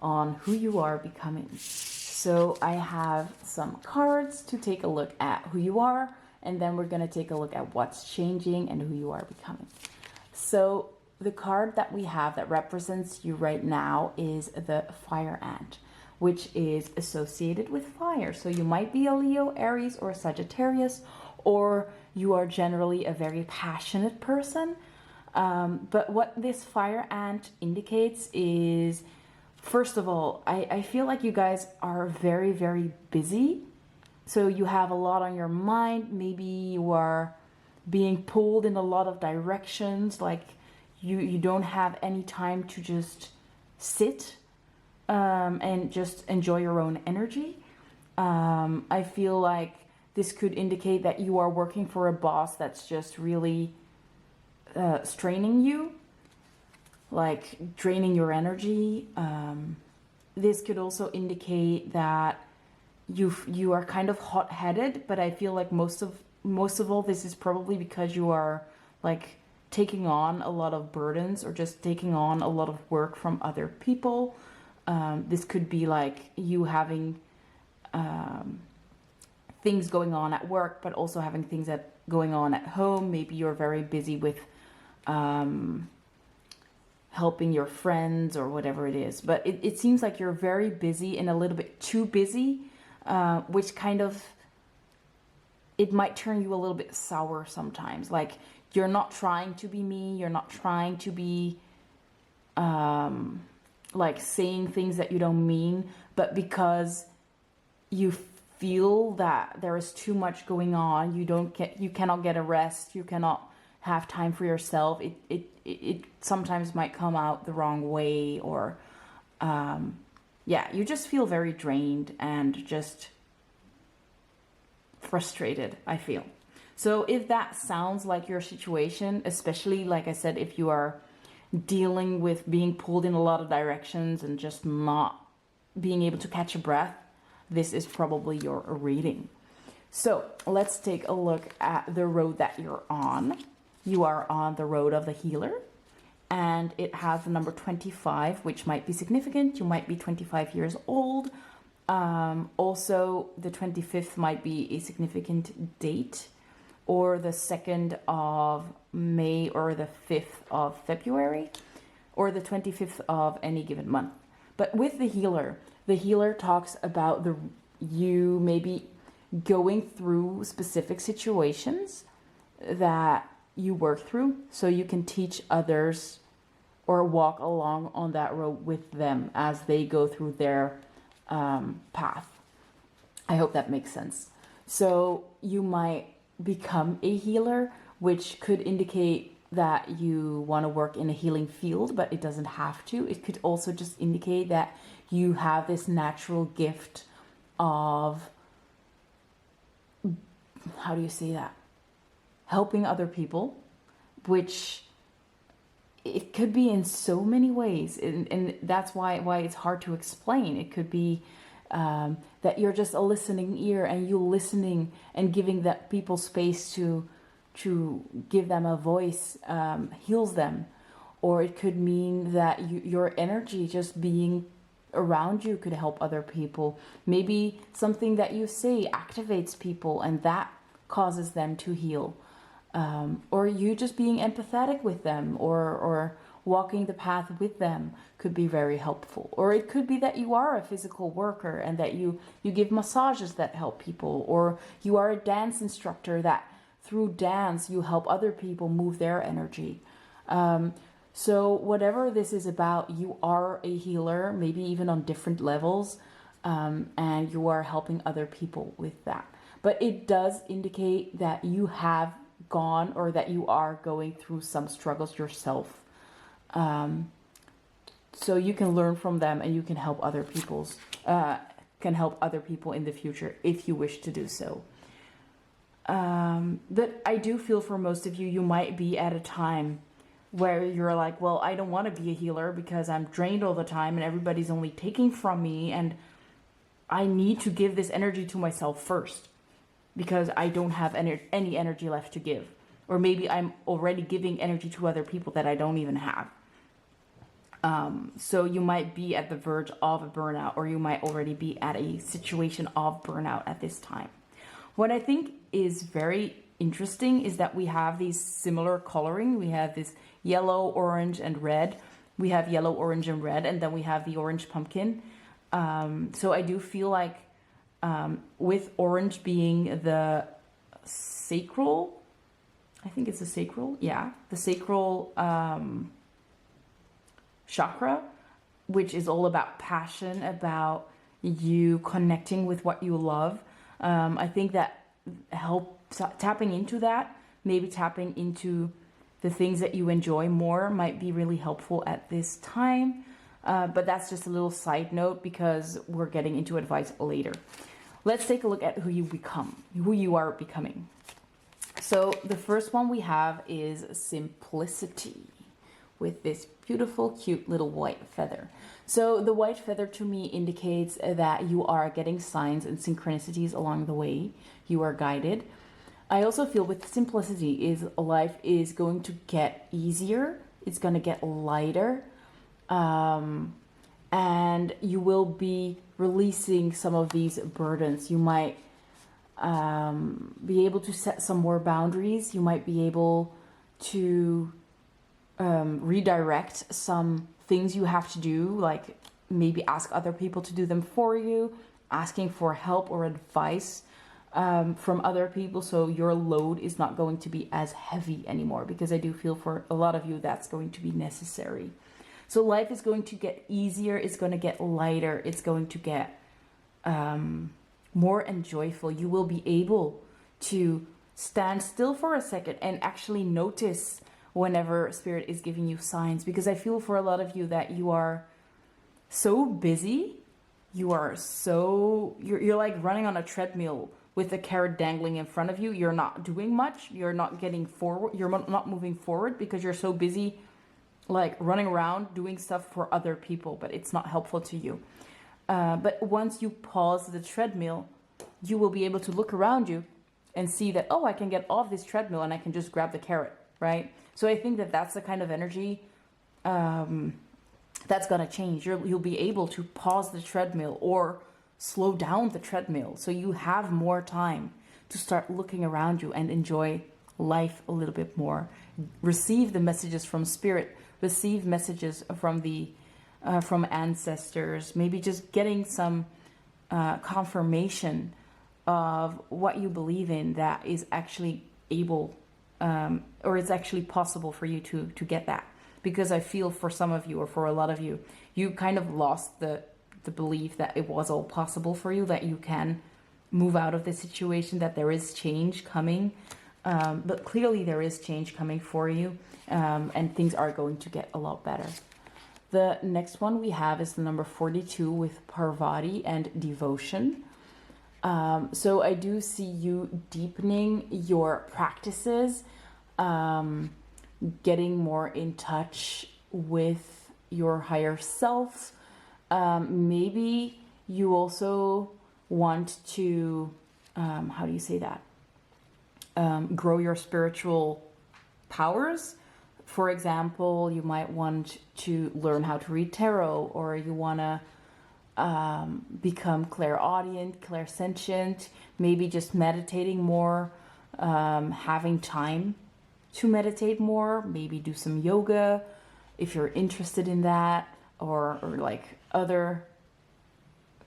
on who you are becoming. So I have some cards to take a look at who you are, and then we're going to take a look at what's changing and who you are becoming. So the card that we have that represents you right now is the fire ant, which is associated with fire. So you might be a Leo, Aries, or Sagittarius, or you are generally a very passionate person. But what this fire ant indicates is, first of all, I feel like you guys are very, very busy. So you have a lot on your mind. Maybe you are being pulled in a lot of directions. Like you don't have any time to just sit and just enjoy your own energy. I feel like this could indicate that you are working for a boss that's just really straining you, like draining your energy. This could also indicate that you are kind of hot-headed, but I feel like most of all this is probably because you are like taking on a lot of burdens or just taking on a lot of work from other people. This could be like you having things going on at work, but also having things going on at home. Maybe you're very busy with helping your friends or whatever it is. But it seems like you're very busy and a little bit too busy, which kind of, it might turn you a little bit sour sometimes. Like you're not trying to be mean. You're not trying to be like saying things that you don't mean, but because you feel that there is too much going on, you cannot get a rest, you cannot have time for yourself, it sometimes might come out the wrong way, or yeah, you just feel very drained and just frustrated, I feel. So if that sounds like your situation, especially like I said, if you are dealing with being pulled in a lot of directions and just not being able to catch a breath, this is probably your reading. So let's take a look at the road that you're on. You are on the road of the healer, and it has the number 25, which might be significant. You might be 25 years old. Also, the 25th might be a significant date, or the 2nd of May, or the 5th of February, or the 25th of any given month. But with the healer talks about you maybe going through specific situations that you work through, so you can teach others or walk along on that road with them as they go through their path. I hope that makes sense. So you might become a healer, which could indicate that you want to work in a healing field, but it doesn't have to. It could also just indicate that you have this natural gift of, how do you say that? Helping other people, which it could be in so many ways, and that's why it's hard to explain. It could be that you're just a listening ear, and you listening and giving that people space to give them a voice heals them. Or it could mean that your energy just being around you could help other people. Maybe something that you say activates people, and that causes them to heal. Or you just being empathetic with them, or walking the path with them could be very helpful. Or it could be that you are a physical worker and that you give massages that help people, or you are a dance instructor that through dance you help other people move their energy. So whatever this is about, you are a healer, maybe even on different levels, and you are helping other people with that. But it does indicate that you have gone, or that you are going through some struggles yourself. So you can learn from them, and you can help other people in the future if you wish to do so. But I do feel for most of you, you might be at a time where you're like, well, I don't want to be a healer because I'm drained all the time and everybody's only taking from me, and I need to give this energy to myself first because I don't have any energy left to give. Or maybe I'm already giving energy to other people that I don't even have. So you might be at the verge of a burnout, or you might already be at a situation of burnout at this time. What I think is very interesting is that we have these similar coloring. We have this yellow, orange, and red. We have yellow, orange, and red, and then we have the orange pumpkin. So I do feel like with orange being the sacral, I think it's the sacral, yeah, the sacral chakra, which is all about passion, about you connecting with what you love. I think that tapping into that, maybe tapping into the things that you enjoy more, might be really helpful at this time. But that's just a little side note because we're getting into advice later. Let's take a look at who you are becoming. So the first one we have is simplicity, with this beautiful, cute little white feather. So the white feather to me indicates that you are getting signs and synchronicities along the way. You are guided. I also feel with simplicity is life is going to get easier. It's going to get lighter. And you will be releasing some of these burdens. You might be able to set some more boundaries. You might be able to redirect some things you have to do, like maybe ask other people to do them for you, asking for help or advice from other people, so your load is not going to be as heavy anymore, because I do feel for a lot of you that's going to be necessary. So life is going to get easier, it's going to get lighter, it's going to get more and joyful. You will be able to stand still for a second and actually notice whenever Spirit is giving you signs. Because I feel for a lot of you that you are so busy, you're like running on a treadmill with a carrot dangling in front of you. You're not doing much, you're not getting forward, you're not moving forward because you're so busy like running around doing stuff for other people, but it's not helpful to you. But once you pause the treadmill, you will be able to look around you and see that, oh, I can get off this treadmill and I can just grab the carrot, right? So I think that that's the kind of energy that's going to change. You'll be able to pause the treadmill or slow down the treadmill, so you have more time to start looking around you and enjoy life a little bit more. Receive the messages from Spirit, receive messages from the from ancestors, maybe just getting some confirmation of what you believe in that is actually able or it's actually possible for you to get that. Because I feel for some of you, or for a lot of you, you kind of lost the belief that it was all possible for you, that you can move out of the situation, that there is change coming. But clearly there is change coming for you, and things are going to get a lot better. The next one we have is the number 42 with Parvati and devotion. So I do see you deepening your practices, getting more in touch with your higher self. Maybe you also want to, how do you say that? Grow your spiritual powers. For example, you might want to learn how to read tarot, or you want to become clairaudient, clairsentient, maybe just meditating more, having time to meditate more, maybe do some yoga if you're interested in that, or like other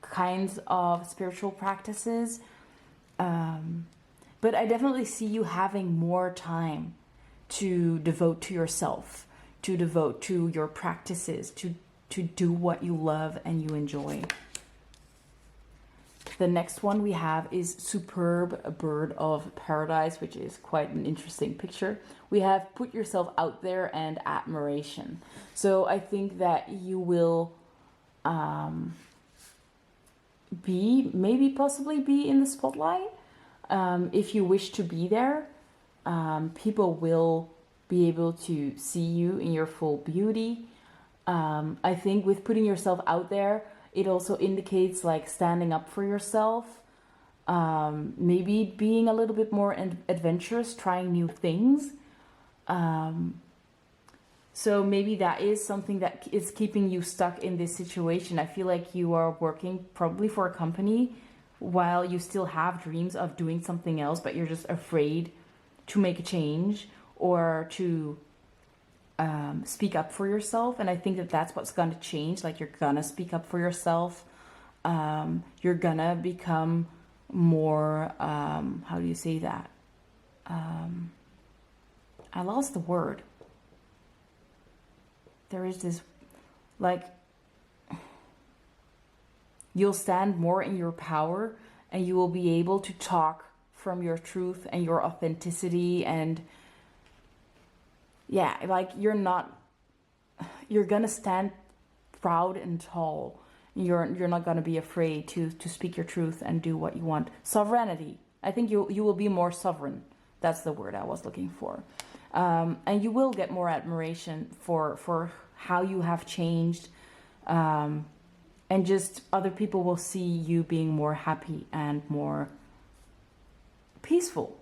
kinds of spiritual practices. But I definitely see you having more time to devote to yourself, to devote to your practices, to do what you love and you enjoy. The next one we have is Superb Bird of Paradise, which is quite an interesting picture. We have put yourself out there and admiration. So I think that you will possibly be in the spotlight. If you wish to be there, people will be able to see you in your full beauty. I think with putting yourself out there, it also indicates like standing up for yourself, maybe being a little bit more adventurous, trying new things. So maybe that is something that is keeping you stuck in this situation. I feel like you are working probably for a company while you still have dreams of doing something else, but you're just afraid to make a change or to speak up for yourself. And I think that that's what's going to change. Like, you're gonna speak up for yourself. You're gonna become more, how do you say that? I lost the word. There is this, like, you'll stand more in your power, and you will be able to talk from your truth and your authenticity. And yeah, like, you're gonna stand proud and tall. You're not gonna be afraid to speak your truth and do what you want. Sovereignty. I think you will be more sovereign. That's the word I was looking for. And you will get more admiration for how you have changed. And just other people will see you being more happy and more peaceful.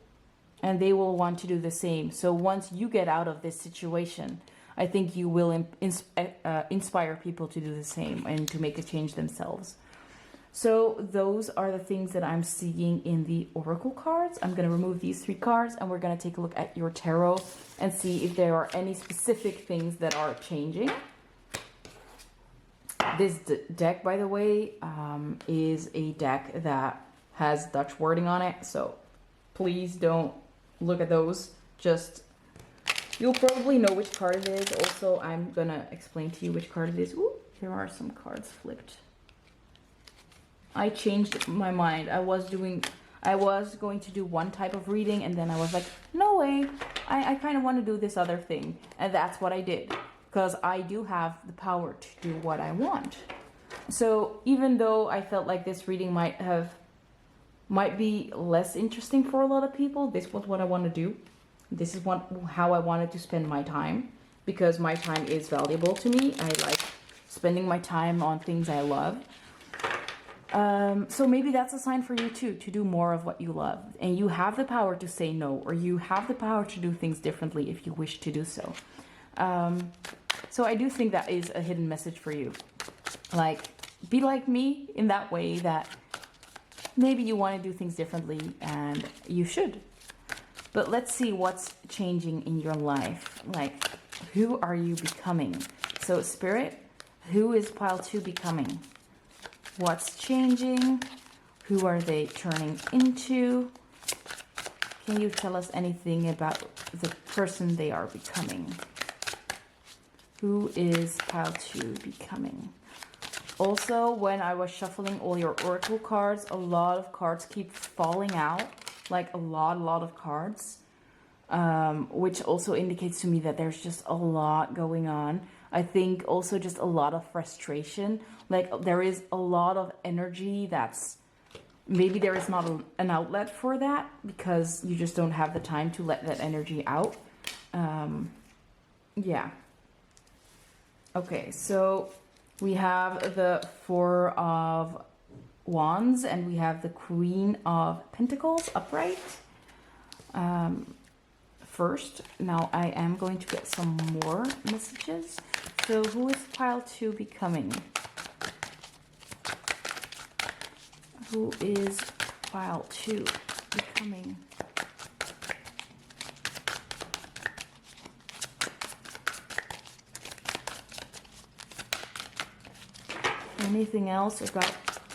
And they will want to do the same. So once you get out of this situation, I think you will inspire people to do the same and to make a change themselves. So those are the things that I'm seeing in the oracle cards. I'm going to remove these 3 cards, and we're going to take a look at your tarot and see if there are any specific things that are changing. This deck, by the way, is a deck that has Dutch wording on it. So please don't look at those. Just, you'll probably know which card it is. Also, I'm going to explain to you which card it is. Ooh, here are some cards flipped. I changed my mind. I I was going to do one type of reading, and then I was like, no way, I kind of want to do this other thing. And that's what I did, because I do have the power to do what I want. So even though I felt like this reading might be less interesting for a lot of people, this was what I want to do. This is how I wanted to spend my time, because my time is valuable to me. I like spending my time on things I love. So maybe that's a sign for you too, to do more of what you love. And you have the power to say no, or you have the power to do things differently if you wish to do so. So I do think that is a hidden message for you. Like, be like me in that way, that maybe you want to do things differently, and you should. But let's see what's changing in your life. Like, who are you becoming? So Spirit, who is pile 2 becoming? What's changing? Who are they turning into? Can you tell us anything about the person they are becoming? Who is pile 2 becoming? Also, when I was shuffling all your oracle cards, a lot of cards keep falling out. Like a lot of cards. Which also indicates to me that there's just a lot going on. I think also just a lot of frustration. Like there is a lot of energy that's, maybe there is not an outlet for that, because you just don't have the time to let that energy out. Yeah. Okay, so we have the 4 of Wands, and we have the Queen of Pentacles upright. First, now I am going to get some more messages. So who is pile 2 becoming? Who is pile 2 becoming? Anything else about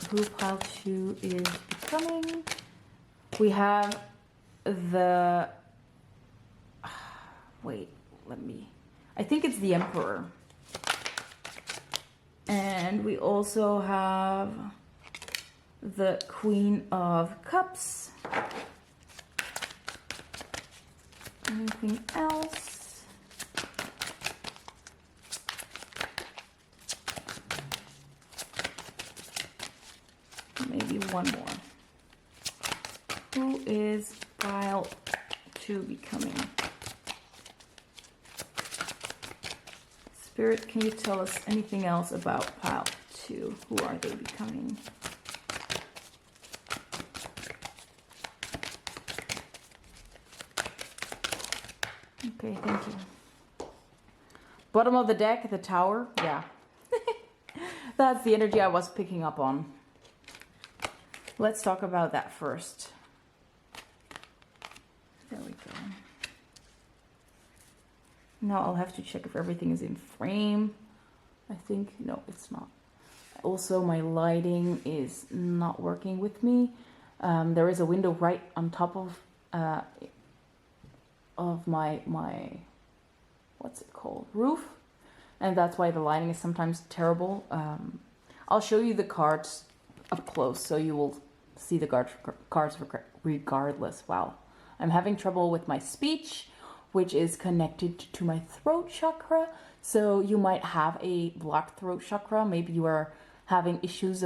who pile 2 is becoming? We have the... Wait, I think it's the Emperor. And we also have the Queen of Cups. Anything else? Maybe one more. Who is pile 2 becoming? Spirit, can you tell us anything else about pile 2? Who are they becoming? Okay, thank you. Bottom of the deck, the Tower. Yeah. That's the energy I was picking up on. Let's talk about that first. There we go. Now I'll have to check if everything is in frame. I think, no, it's not. Also, my lighting is not working with me. There is a window right on top of my what's it called, roof, and that's why the lighting is sometimes terrible. I'll show you the cards up close, so you will see the cards regardless. Wow, I'm having trouble with my speech, which is connected to my throat chakra. So you might have a blocked throat chakra. Maybe you are having issues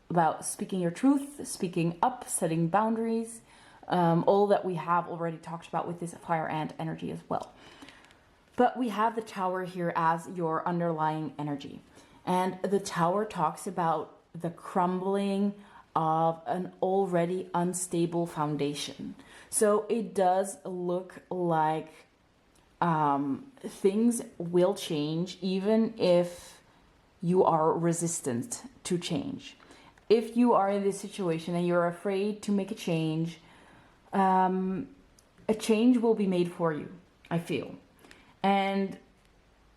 about speaking your truth, speaking up, setting boundaries. All that we have already talked about with this fire ant energy as well. But we have the Tower here as your underlying energy. And the Tower talks about the crumbling of an already unstable foundation. So it does look like things will change, even if you are resistant to change. If you are in this situation and you're afraid to make a change will be made for you, I feel. And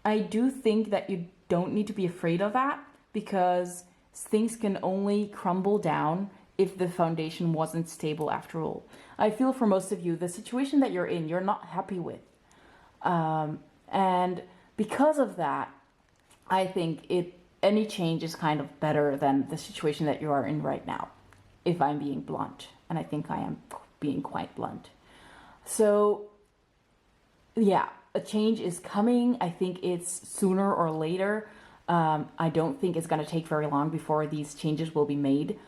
I do think that you don't need to be afraid of that, because things can only crumble down if the foundation wasn't stable after all. I feel for most of you, the situation that you're in, you're not happy with. And because of that, I think any change is kind of better than the situation that you are in right now, if I'm being blunt. And And I think I am being quite blunt. So yeah, a change is coming. I think it's sooner or later. I don't think it's going to take very long before these changes will be made.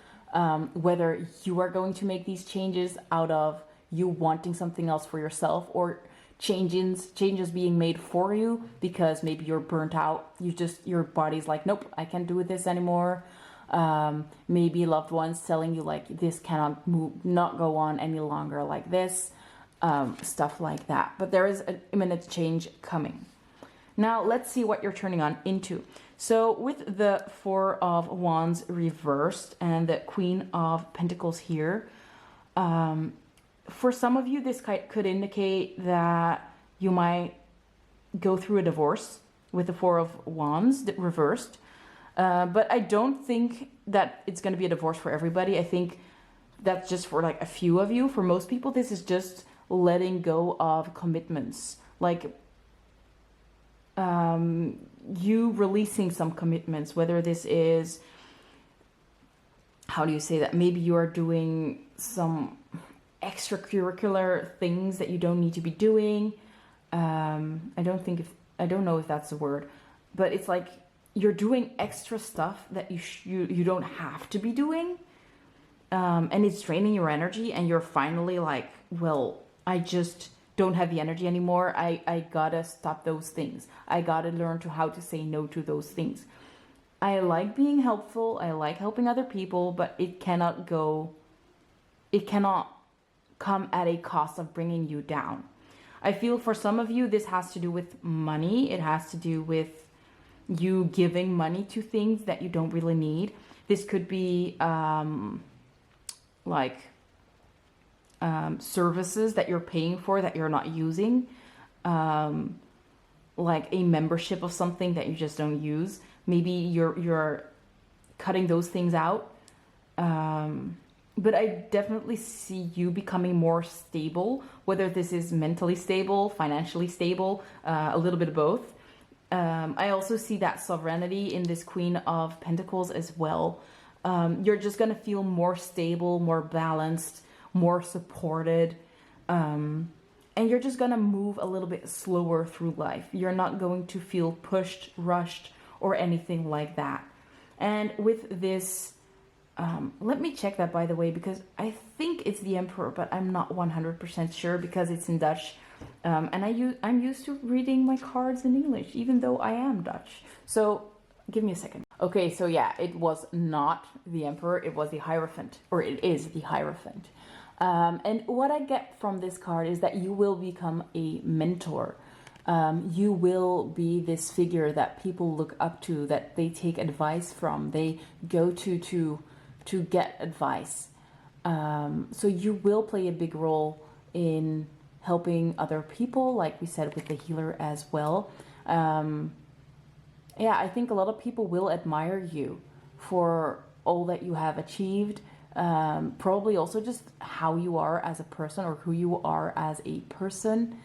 Whether you are going to make these changes out of you wanting something else for yourself, or changes being made for you because maybe you're burnt out. Your body's like, nope, I can't do this anymore. Maybe loved ones telling you like, this cannot not go on any longer like this. Stuff like that. But there is an imminent change coming. Now let's see what you're turning on into. So with the Four of Wands reversed and the Queen of Pentacles here, for some of you, this could indicate that you might go through a divorce with the Four of Wands reversed. But I don't think that it's going to be a divorce for everybody. I think that's just for like a few of you. For most people, this is just letting go of commitments. Like you releasing some commitments, whether this is, how do you say that? Maybe you are doing some extracurricular things that you don't need to be doing. I don't know if that's the word, but it's like you're doing extra stuff that you don't have to be doing, and it's draining your energy, and you're finally like, well, I just don't have the energy anymore. I gotta stop those things. I gotta learn how to say no to those things. I like being helpful. I like helping other people, but it cannot come at a cost of bringing you down. I feel for some of you, this has to do with money. It has to do with you giving money to things that you don't really need. This could be services that you're paying for that you're not using, like a membership of something that you just don't use. Maybe you're cutting those things out. But I definitely see you becoming more stable, whether this is mentally stable, financially stable, a little bit of both. I also see that sovereignty in this Queen of Pentacles as well. You're just going to feel more stable, more balanced, more supported. And you're just going to move a little bit slower through life. You're not going to feel pushed, rushed, or anything like that. And with this, let me check that, by the way, because I think it's the Emperor, but I'm not 100% sure because it's in Dutch. And I'm used to reading my cards in English, even though I am Dutch. So give me a second. Okay, so yeah, it was not the Emperor, it was the Hierophant, or it is the Hierophant. And what I get from this card is that you will become a mentor. You will be this figure that people look up to, that they take advice from, they go to get advice. So you will play a big role in helping other people, like we said with the healer as well. Yeah, I think a lot of people will admire you for all that you have achieved. Probably also just how you are as a person, or who you are as a person.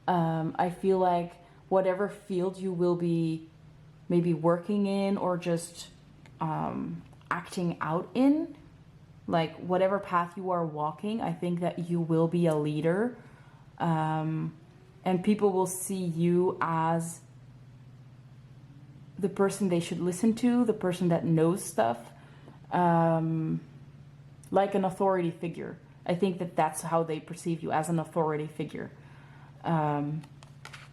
I feel like whatever field you will be maybe working in, or just acting out in, like whatever path you are walking, I think that you will be a leader. And people will see you as the person they should listen to, the person that knows stuff, like an authority figure. I think that that's how they perceive you, as an authority figure. And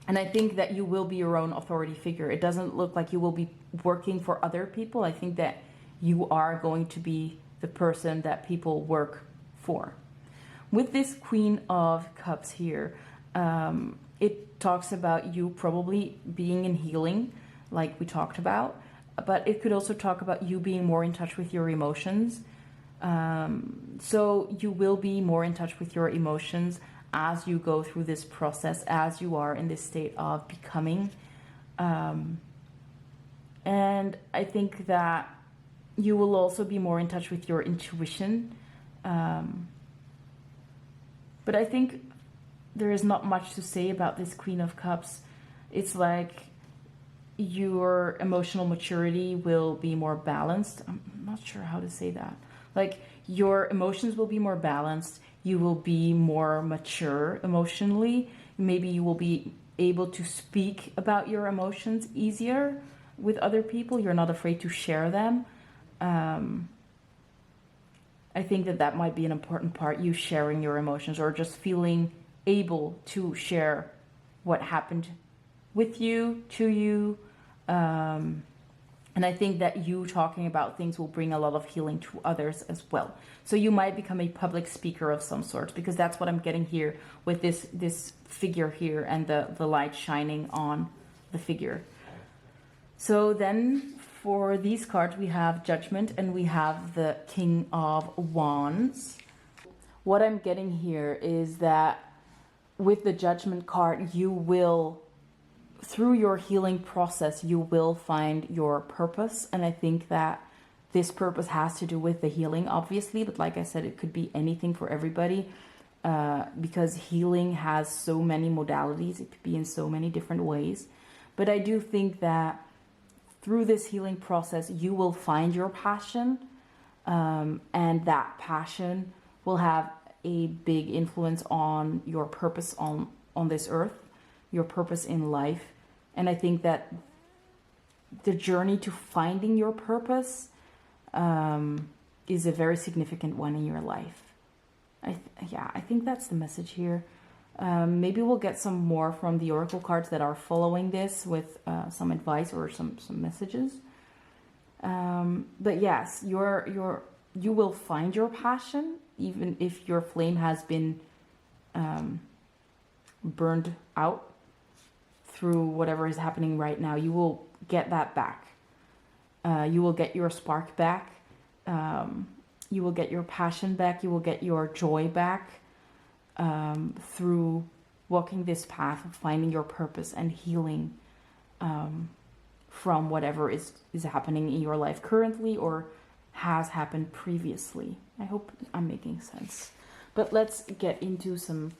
I think that you will be your own authority figure. It doesn't look like you will be working for other people. I think that you are going to be the person that people work for. With this Queen of Cups here, it talks about you probably being in healing, like we talked about, but it could also talk about you being more in touch with your emotions. So you will be more in touch with your emotions as you go through this process, as you are in this state of becoming. And I think that you will also be more in touch with your intuition. But I think there is not much to say about this Queen of Cups. It's like your emotional maturity will be more balanced. I'm not sure how to say that. Like your emotions will be more balanced. You will be more mature emotionally. Maybe you will be able to speak about your emotions easier with other people. You're not afraid to share them. I think that might be an important part, you sharing your emotions or just feeling able to share what happened with you, to you. And I think that you talking about things will bring a lot of healing to others as well. So you might become a public speaker of some sort, because that's what I'm getting here with this figure here and the light shining on the figure. So then for these cards, we have Judgment and we have the King of Wands. What I'm getting here is that with the Judgment card, you will, through your healing process, you will find your purpose. And I think that this purpose has to do with the healing, obviously. But like I said, it could be anything for everybody, because healing has so many modalities. It could be in so many different ways. But I do think that through this healing process, you will find your passion. And that passion will have a big influence on your purpose on this earth, your purpose in life. And I think that the journey to finding your purpose is a very significant one in your life. I think that's the message here. Maybe we'll get some more from the oracle cards that are following this with some advice or some messages. But yes, you will find your passion, even if your flame has been burned out through whatever is happening right now. You will get that back. You will get your spark back. You will get your passion back. You will get your joy back through walking this path of finding your purpose and healing from whatever is happening in your life currently or has happened previously. I hope I'm making sense. But let's get into some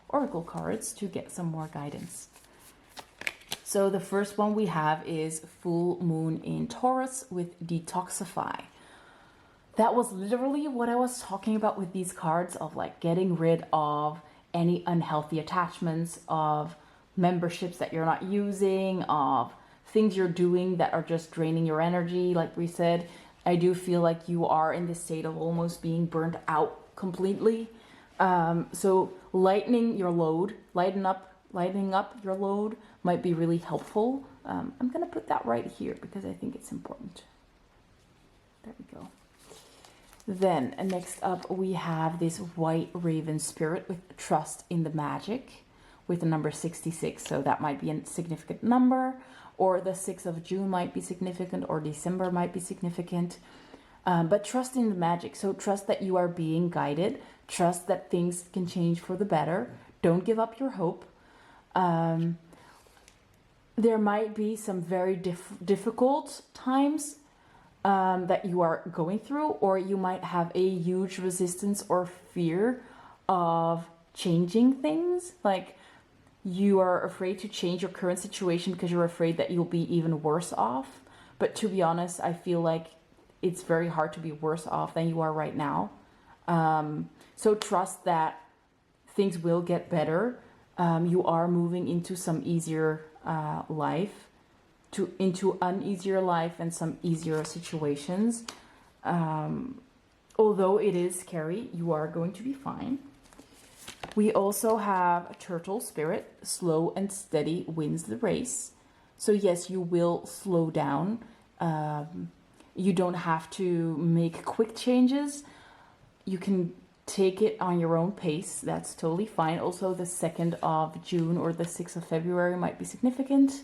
oracle cards to get some more guidance. So the first one we have is Full Moon in Taurus with Detoxify. That was literally what I was talking about with these cards, of like getting rid of any unhealthy attachments, of memberships that you're not using, of things you're doing that are just draining your energy. Like we said, I do feel like you are in this state of almost being burnt out completely. So lightening up your load might be really helpful. I'm going to put that right here because I think it's important. There we go. Then next up we have this White Raven Spirit with Trust in the Magic with the number 66. So that might be a significant number, or the 6th of June might be significant, or December might be significant. But trust in the magic. So trust that you are being guided. Trust that things can change for the better. Don't give up your hope. There might be some very difficult times that you are going through, or you might have a huge resistance or fear of changing things. Like you are afraid to change your current situation because you're afraid that you'll be even worse off. But to be honest, I feel like it's very hard to be worse off than you are right now. So trust that things will get better. You are moving into some easier life, into an easier life and some easier situations. Although it is scary, you are going to be fine. We also have Turtle Spirit. Slow and steady wins the race. So yes, you will slow down. You don't have to make quick changes. You can take it on your own pace. That's totally fine. Also, the 2nd of June or the 6th of February might be significant.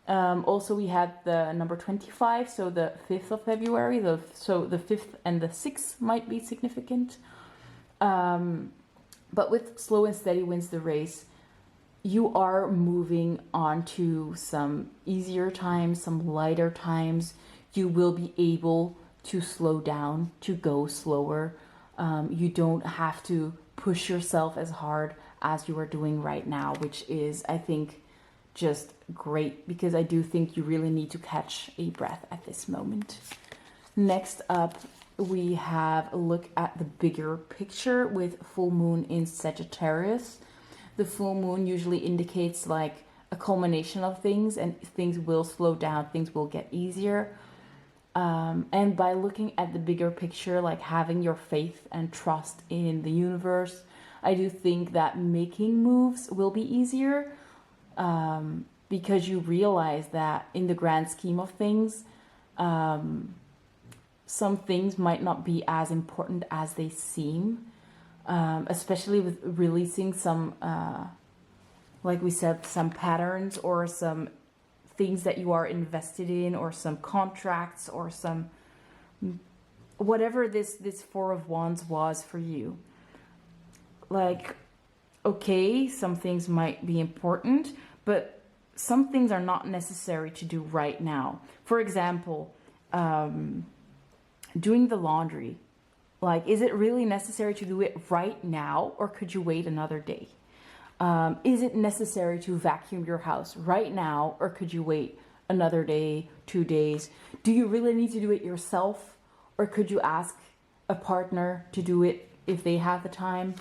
Also, we had the number 25, so the 5th of February. So the 5th and the 6th might be significant. But with slow and steady wins the race, you are moving on to some easier times, some lighter times. You will be able to slow down, to go slower. You don't have to push yourself as hard as you are doing right now, which is, I think, just great, because I do think you really need to catch a breath at this moment. Next up, we have a look at the bigger picture with full moon in Sagittarius. The full moon usually indicates like a culmination of things, and things will slow down, things will get easier. And by looking at the bigger picture, like having your faith and trust in the universe, I do think that making moves will be easier, because you realize that in the grand scheme of things, some things might not be as important as they seem, especially with releasing some, like we said, some patterns or some things that you are invested in, or some contracts, or some whatever this Four of Wands was for you. Like, okay, some things might be important, but some things are not necessary to do right now. For example, doing the laundry. Like, is it really necessary to do it right now, or could you wait another day? Is it necessary to vacuum your house right now, or could you wait another day, 2 days? Do you really need to do it yourself, or could you ask a partner to do it if they have the time?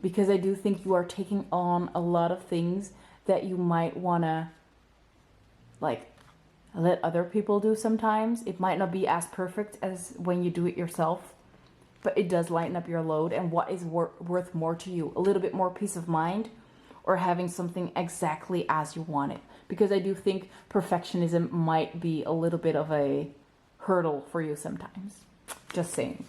Because I do think you are taking on a lot of things that you might want to like let other people do sometimes. It might not be as perfect as when you do it yourself, but it does lighten up your load. And what is worth more to you? A little bit more peace of mind, or having something exactly as you want it? Because I do think perfectionism might be a little bit of a hurdle for you sometimes. Just saying.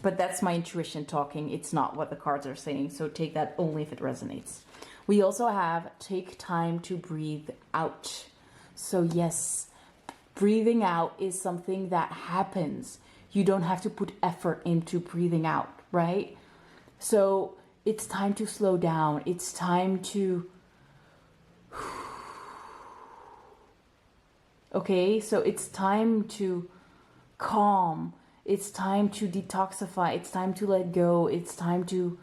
But that's my intuition talking. It's not what the cards are saying. So take that only if it resonates. We also have take time to breathe out. So yes, breathing out is something that happens. You don't have to put effort into breathing out, right? So it's time to slow down. It's time to... Okay, so it's time to calm. It's time to detoxify. It's time to let go. It's time to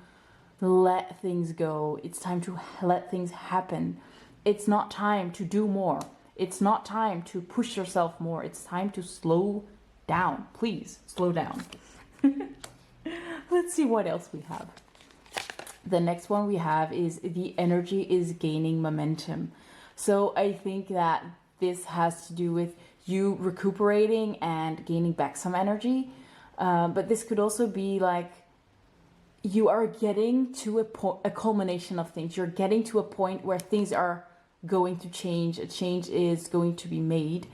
let things go. It's time to let things happen. It's not time to do more. It's not time to push yourself more. It's time to slow down. Please, slow down. Let's see what else we have. The next one we have is the energy is gaining momentum. So I think that this has to do with you recuperating and gaining back some energy. But this could also be like you are getting to a culmination of things. You're getting to a point where things are going to change. A change is going to be made.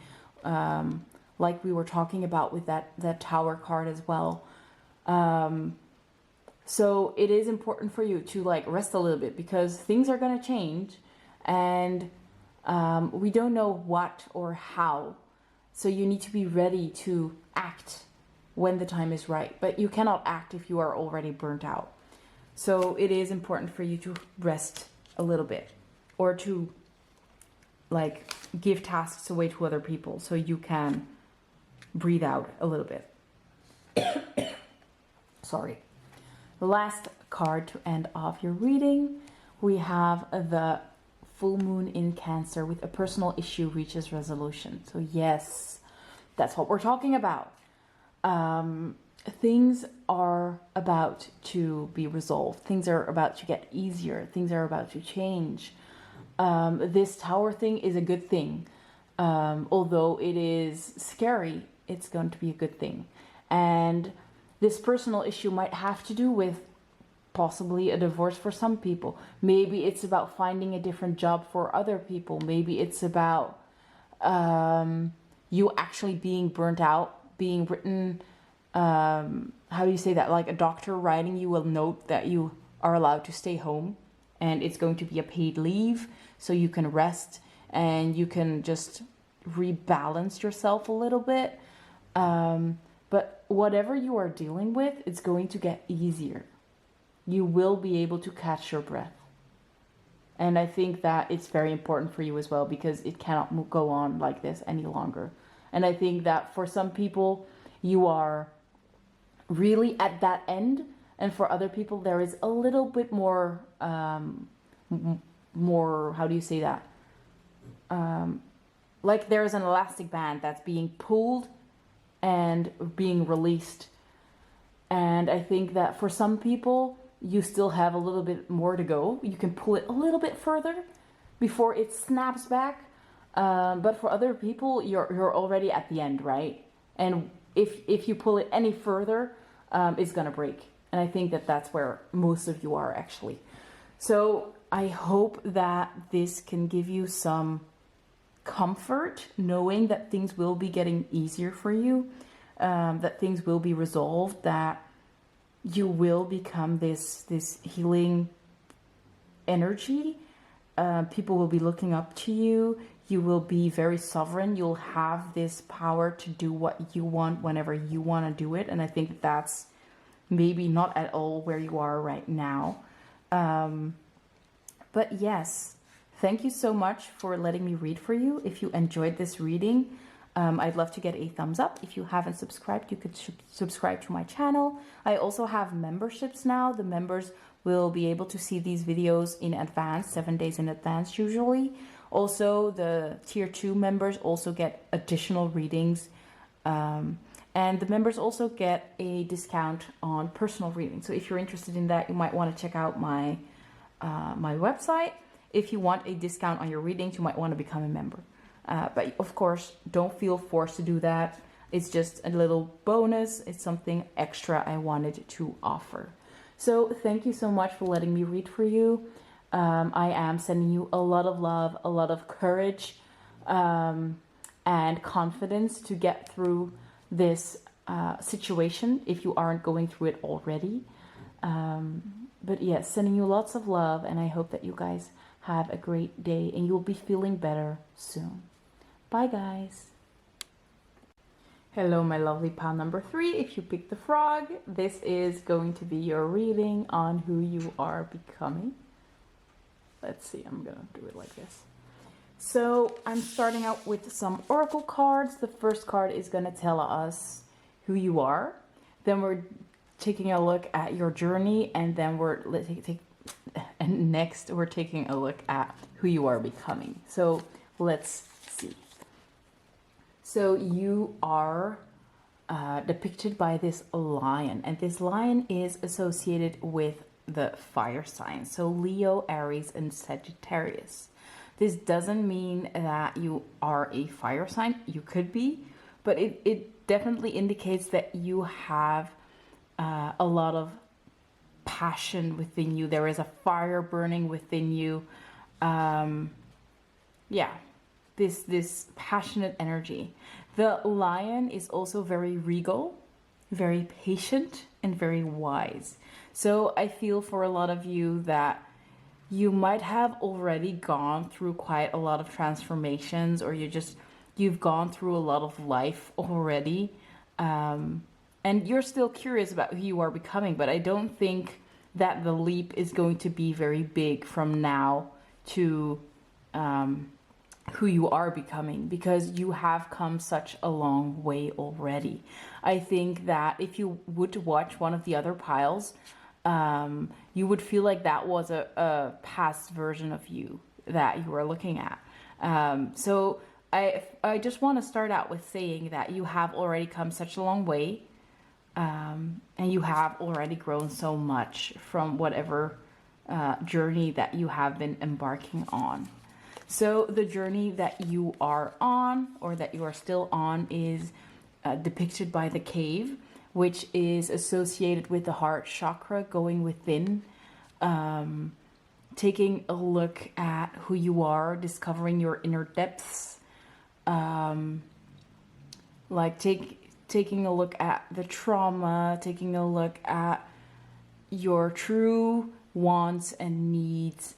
Like we were talking about with that Tower card as well. So it is important for you to like rest a little bit, because things are going to change, and we don't know what or how. So you need to be ready to act when the time is right. But you cannot act if you are already burnt out. So it is important for you to rest a little bit, or to like give tasks away to other people so you can breathe out a little bit. Sorry. The last card to end off your reading, we have the full moon in Cancer with a personal issue reaches resolution. So yes, that's what we're talking about. Things are about to be resolved. Things are about to get easier. Things are about to change. This Tower thing is a good thing. Although it is scary, it's going to be a good thing. And this personal issue might have to do with possibly a divorce for some people. Maybe it's about finding a different job for other people. Maybe it's about you actually being burnt out, being written, how do you say that? Like a doctor writing you a note that you are allowed to stay home, and it's going to be a paid leave so you can rest and you can just rebalance yourself a little bit. But whatever you are dealing with, it's going to get easier. You will be able to catch your breath. And I think that it's very important for you as well, because it cannot go on like this any longer. And I think that for some people, you are really at that end. And for other people, there is a little bit more, more, how do you say that? Like there is an elastic band that's being pulled, and being released. And I think that for some people, you still have a little bit more to go. You can pull it a little bit further before it snaps back. But for other people, you're already at the end, right? And if you pull it any further, it's gonna break. And I think that that's where most of you are actually. So I hope that this can give you some comfort, knowing that things will be getting easier for you, that things will be resolved, that you will become this healing energy. People will be looking up to you. You will be very sovereign. You'll have this power to do what you want whenever you want to do it. And I think that's maybe not at all where you are right now. But yes, thank you so much for letting me read for you. If you enjoyed this reading, I'd love to get a thumbs up. If you haven't subscribed, you could subscribe to my channel. I also have memberships now. The members will be able to see these videos in advance, 7 days in advance usually. Also, the tier 2 members also get additional readings. And the members also get a discount on personal readings. So if you're interested in that, you might want to check out my website. If you want a discount on your readings, you might want to become a member. But of course, don't feel forced to do that. It's just a little bonus. It's something extra I wanted to offer. So thank you so much for letting me read for you. I am sending you a lot of love, a lot of courage, and confidence to get through this situation if you aren't going through it already. But yes, sending you lots of love, and I hope that you guys have a great day and you'll be feeling better soon. Bye, guys. Hello, my lovely pal number 3. If you picked the frog, this is going to be your reading on who you are becoming. Let's see, I'm gonna do it like this. So I'm starting out with some oracle cards. The first card is gonna tell us who you are. Then we're taking a look at your journey, and then next we're taking a look at who you are becoming. So let's see. So you are depicted by this lion, and this lion is associated with the fire signs. So Leo, Aries, and Sagittarius. This doesn't mean that you are a fire sign. You could be, but it definitely indicates that you have a lot of passion within you. There is a fire burning within you. Yeah, this passionate energy. The lion is also very regal, very patient, and very wise. So I feel for a lot of you that you might have already gone through quite a lot of transformations, or you've gone through a lot of life already. And you're still curious about who you are becoming, but I don't think that the leap is going to be very big from now to who you are becoming, because you have come such a long way already. I think that if you would watch one of the other piles, you would feel like that was a past version of you that you were looking at. So I just want to start out with saying that you have already come such a long way, and you have already grown so much from whatever journey that you have been embarking on. So the journey that you are on, or that you are still on, is depicted by the cave, which is associated with the heart chakra, going within, taking a look at who you are, discovering your inner depths, taking a look at the trauma, taking a look at your true wants and needs,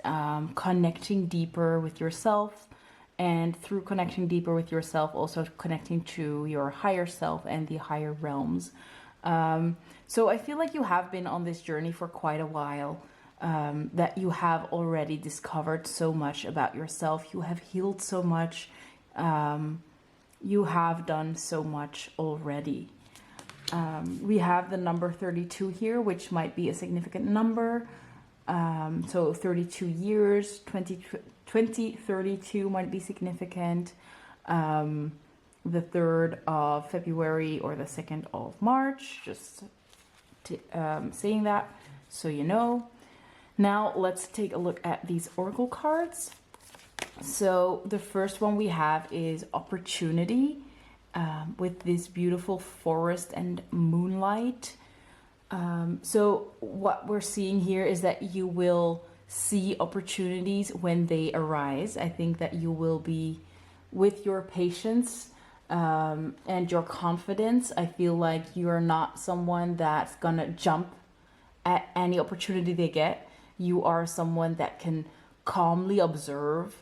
connecting deeper with yourself, and through connecting deeper with yourself, also connecting to your higher self and the higher realms. So I feel like you have been on this journey for quite a while, that you have already discovered so much about yourself. You have healed so much. You have done so much already. We have the number 32 here, which might be a significant number. So 32 years, 2032 might be significant. the 3rd of February or the 2nd of March. Just saying that so you know. Now let's take a look at these oracle cards. So the first one we have is opportunity, with this beautiful forest and moonlight. So what we're seeing here is that you will see opportunities when they arise. I think that you will be, with your patience and your confidence, I feel like you're not someone that's gonna jump at any opportunity they get. You are someone that can calmly observe,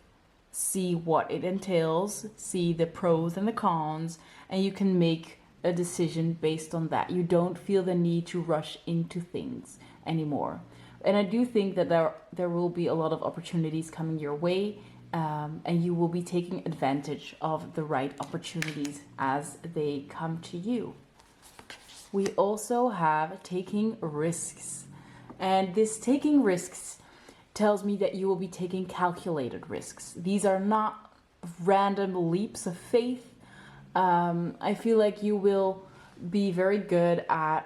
see what it entails, see the pros and the cons, and you can make a decision based on that. You don't feel the need to rush into things anymore. And I do think that there will be a lot of opportunities coming your way, and you will be taking advantage of the right opportunities as they come to you. We also have taking risks. And this taking risks tells me that you will be taking calculated risks. These are not random leaps of faith. I feel like you will be very good at,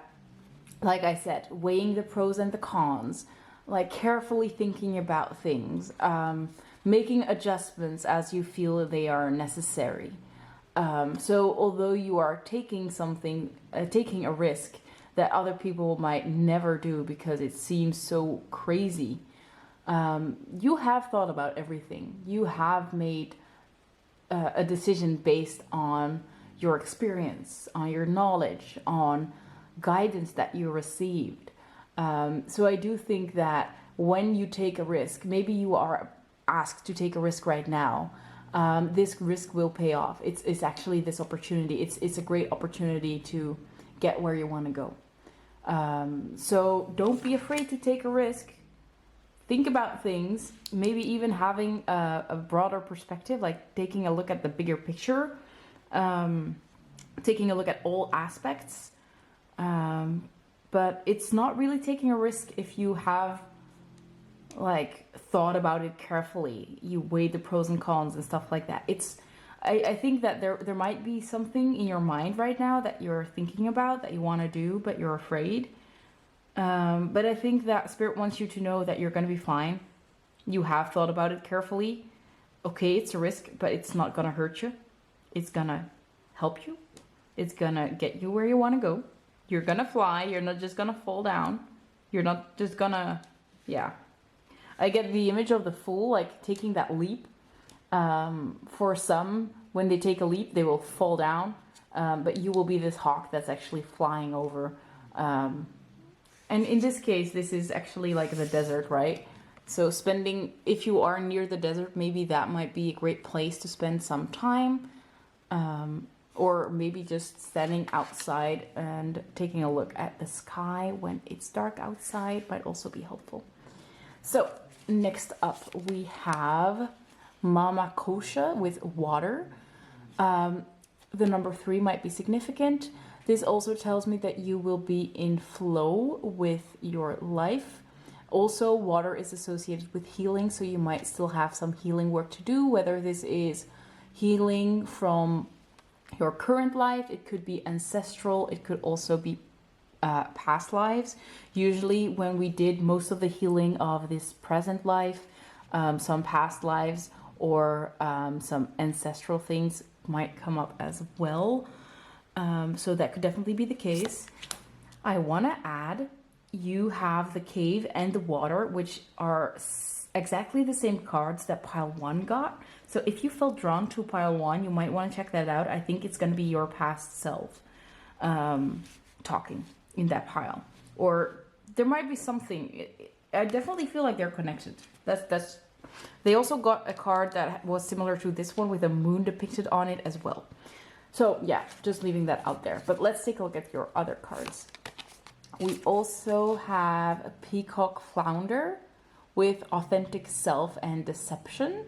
like I said, weighing the pros and the cons, like carefully thinking about things, making adjustments as you feel they are necessary. So although you are taking a risk that other people might never do because it seems so crazy, you have thought about everything. You have made a decision based on your experience, on your knowledge, on guidance that you received. So I do think that when you take a risk, maybe you are asked to take a risk right now, this risk will pay off. It's actually this opportunity. It's a great opportunity to get where you want to go. So don't be afraid to take a risk. Think about things, maybe even having a broader perspective, like taking a look at the bigger picture, taking a look at all aspects. But it's not really taking a risk if you have like thought about it carefully. You weigh the pros and cons and stuff like that. I think that there might be something in your mind right now that you're thinking about that you want to do, but you're afraid. But I think that Spirit wants you to know that you're going to be fine. You have thought about it carefully. Okay, it's a risk, but it's not going to hurt you. It's going to help you. It's going to get you where you want to go. You're going to fly. You're not just going to fall down. You're not just going to, yeah. I get the image of the fool, like taking that leap. For some, when they take a leap, they will fall down. But you will be this hawk that's actually flying over. And in this case, this is actually like the desert, right? So if you are near the desert, maybe that might be a great place to spend some time. Or maybe just standing outside and taking a look at the sky when it's dark outside might also be helpful. So next up we have Mama Kosha with water. The number 3 might be significant. This also tells me that you will be in flow with your life. Also, water is associated with healing, so you might still have some healing work to do, whether this is healing from your current life, it could be ancestral, it could also be past lives. Usually when we did most of the healing of this present life, some past lives or some ancestral things might come up as well. So that could definitely be the case. I want to add, you have the cave and the water, which are exactly the same cards that pile 1 got. So if you felt drawn to pile 1, you might want to check that out. I think it's going to be your past self talking in that pile. Or there might be something. I definitely feel like they're connected. They also got a card that was similar to this one with a moon depicted on it as well. So yeah, just leaving that out there. But let's take a look at your other cards. We also have a peacock flounder with authentic self and deception.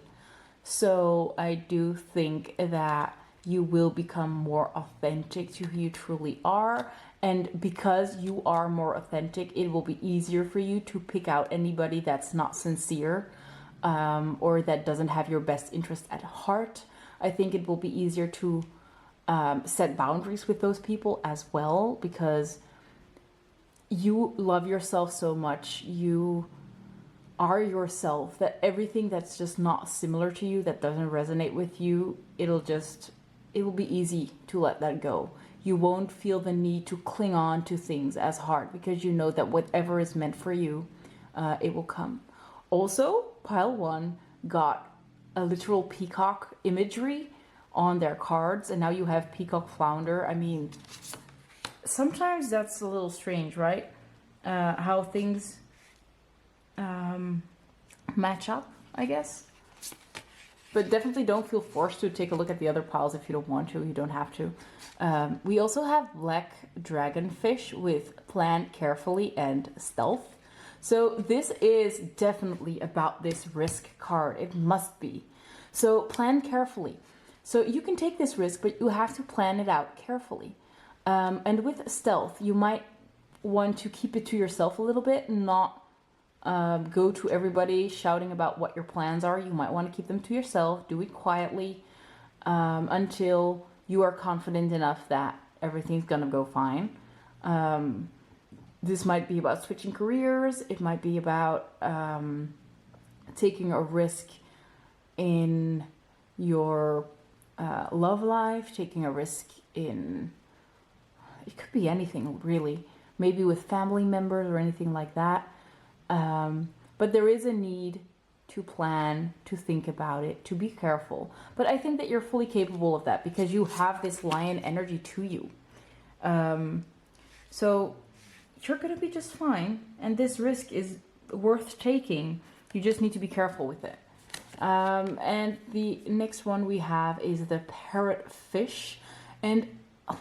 So I do think that you will become more authentic to who you truly are. And because you are more authentic, it will be easier for you to pick out anybody that's not sincere or that doesn't have your best interest at heart. I think it will be easier to set boundaries with those people as well, because you love yourself so much. You are yourself, that everything that's just not similar to you, that doesn't resonate with you, it will be easy to let that go. You won't feel the need to cling on to things as hard, because you know that whatever is meant for you, it will come. Also, pile 1 got a literal peacock imagery on their cards, and now you have peacock flounder. I mean, sometimes that's a little strange, right? How things match up, I guess. But definitely don't feel forced to take a look at the other piles if you don't want to. You don't have to. We also have black dragonfish with plan carefully and stealth. So this is definitely about this risk card. It must be. So plan carefully. So you can take this risk, but you have to plan it out carefully. And with stealth, you might want to keep it to yourself a little bit, not go to everybody shouting about what your plans are. You might want to keep them to yourself. Do it quietly until you are confident enough that everything's gonna go fine. This might be about switching careers. It might be about taking a risk in your love life, taking a risk in, it could be anything really, maybe with family members or anything like that. But there is a need to plan, to think about it, to be careful. But I think that you're fully capable of that, because you have this lion energy to you. So you're going to be just fine. And this risk is worth taking. You just need to be careful with it. And the next one we have is the parrotfish. And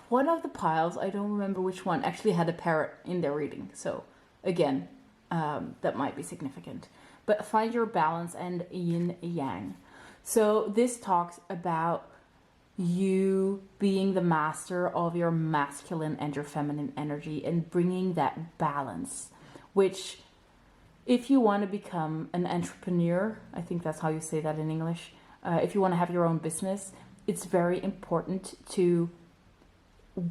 one of the piles, I don't remember which one, actually had a parrot in their reading. So again, that might be significant. But find your balance and yin yang. So this talks about you being the master of your masculine and your feminine energy and bringing that balance, which, if you want to become an entrepreneur, I think that's how you say that in English, if you want to have your own business, it's very important to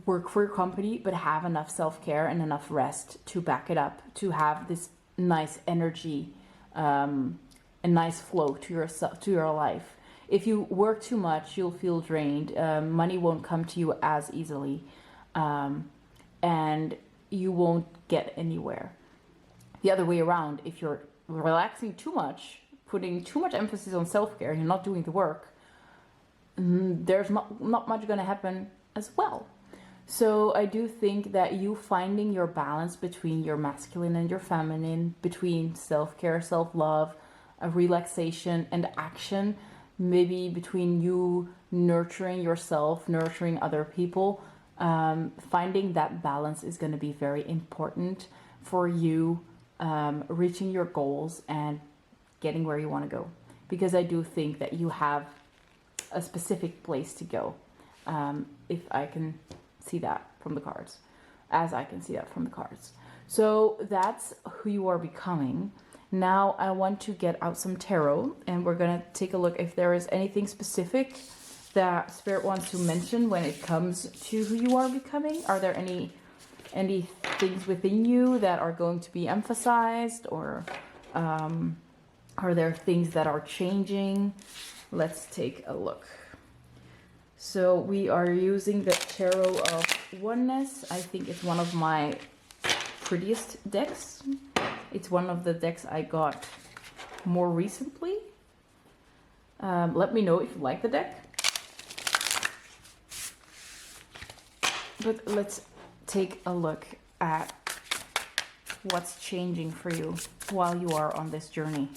work for your company, but have enough self-care and enough rest to back it up, to have this nice energy, a nice flow to yourself, to your life. If you work too much, you'll feel drained. Money won't come to you as easily, and you won't get anywhere. The other way around, if you're relaxing too much, putting too much emphasis on self-care, you're not doing the work, there's not much going to happen as well. So I do think that you finding your balance between your masculine and your feminine, between self-care, self-love, relaxation and action, maybe between you nurturing yourself, nurturing other people, finding that balance is going to be very important for you reaching your goals and getting where you want to go. Because I do think that you have a specific place to go, if I can see that from the cards, as I can see that from the cards. So that's who you are becoming. Now I want to get out some tarot, and we're going to take a look if there is anything specific that Spirit wants to mention when it comes to who you are becoming. Are there any things within you that are going to be emphasized, or are there things that are changing? Let's take a look. So we are using the Tarot of Oneness. I think it's one of my prettiest decks. It's one of the decks I got more recently. Let me know if you like the deck. But let's take a look at what's changing for you while you are on this journey.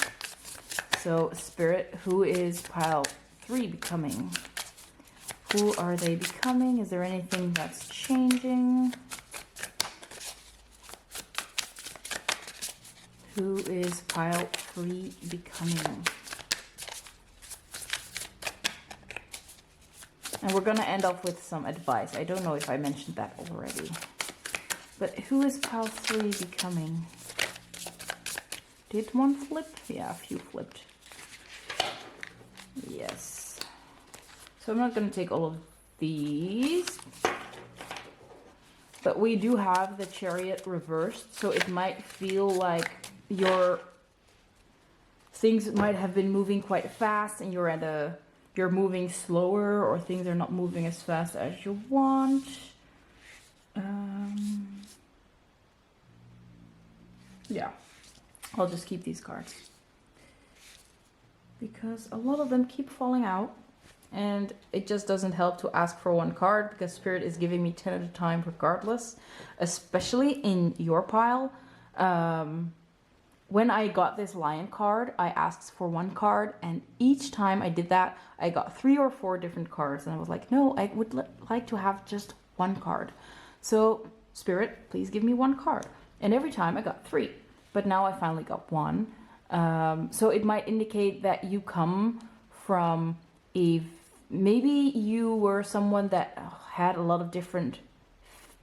So Spirit, who is pile 3 becoming? Who are they becoming? Is there anything that's changing? Who is pile 3 becoming? And we're going to end off with some advice. I don't know if I mentioned that already. But who is pile 3 becoming? Did one flip? Yeah, a few flipped. Yes. So I'm not going to take all of these. But we do have the Chariot reversed, so it might feel like things might have been moving quite fast and you're moving slower, or things are not moving as fast as you want. Yeah, I'll just keep these cards because a lot of them keep falling out, and it just doesn't help to ask for one card because Spirit is giving me 10 at a time regardless, especially in your pile. When I got this Lion card, I asked for one card, and each time I did that, I got 3 or 4 different cards, and I was like, no, I would like to have just one card. So, Spirit, please give me one card. And every time I got 3, but now I finally got 1. So it might indicate that you come from maybe you were someone that had a lot of different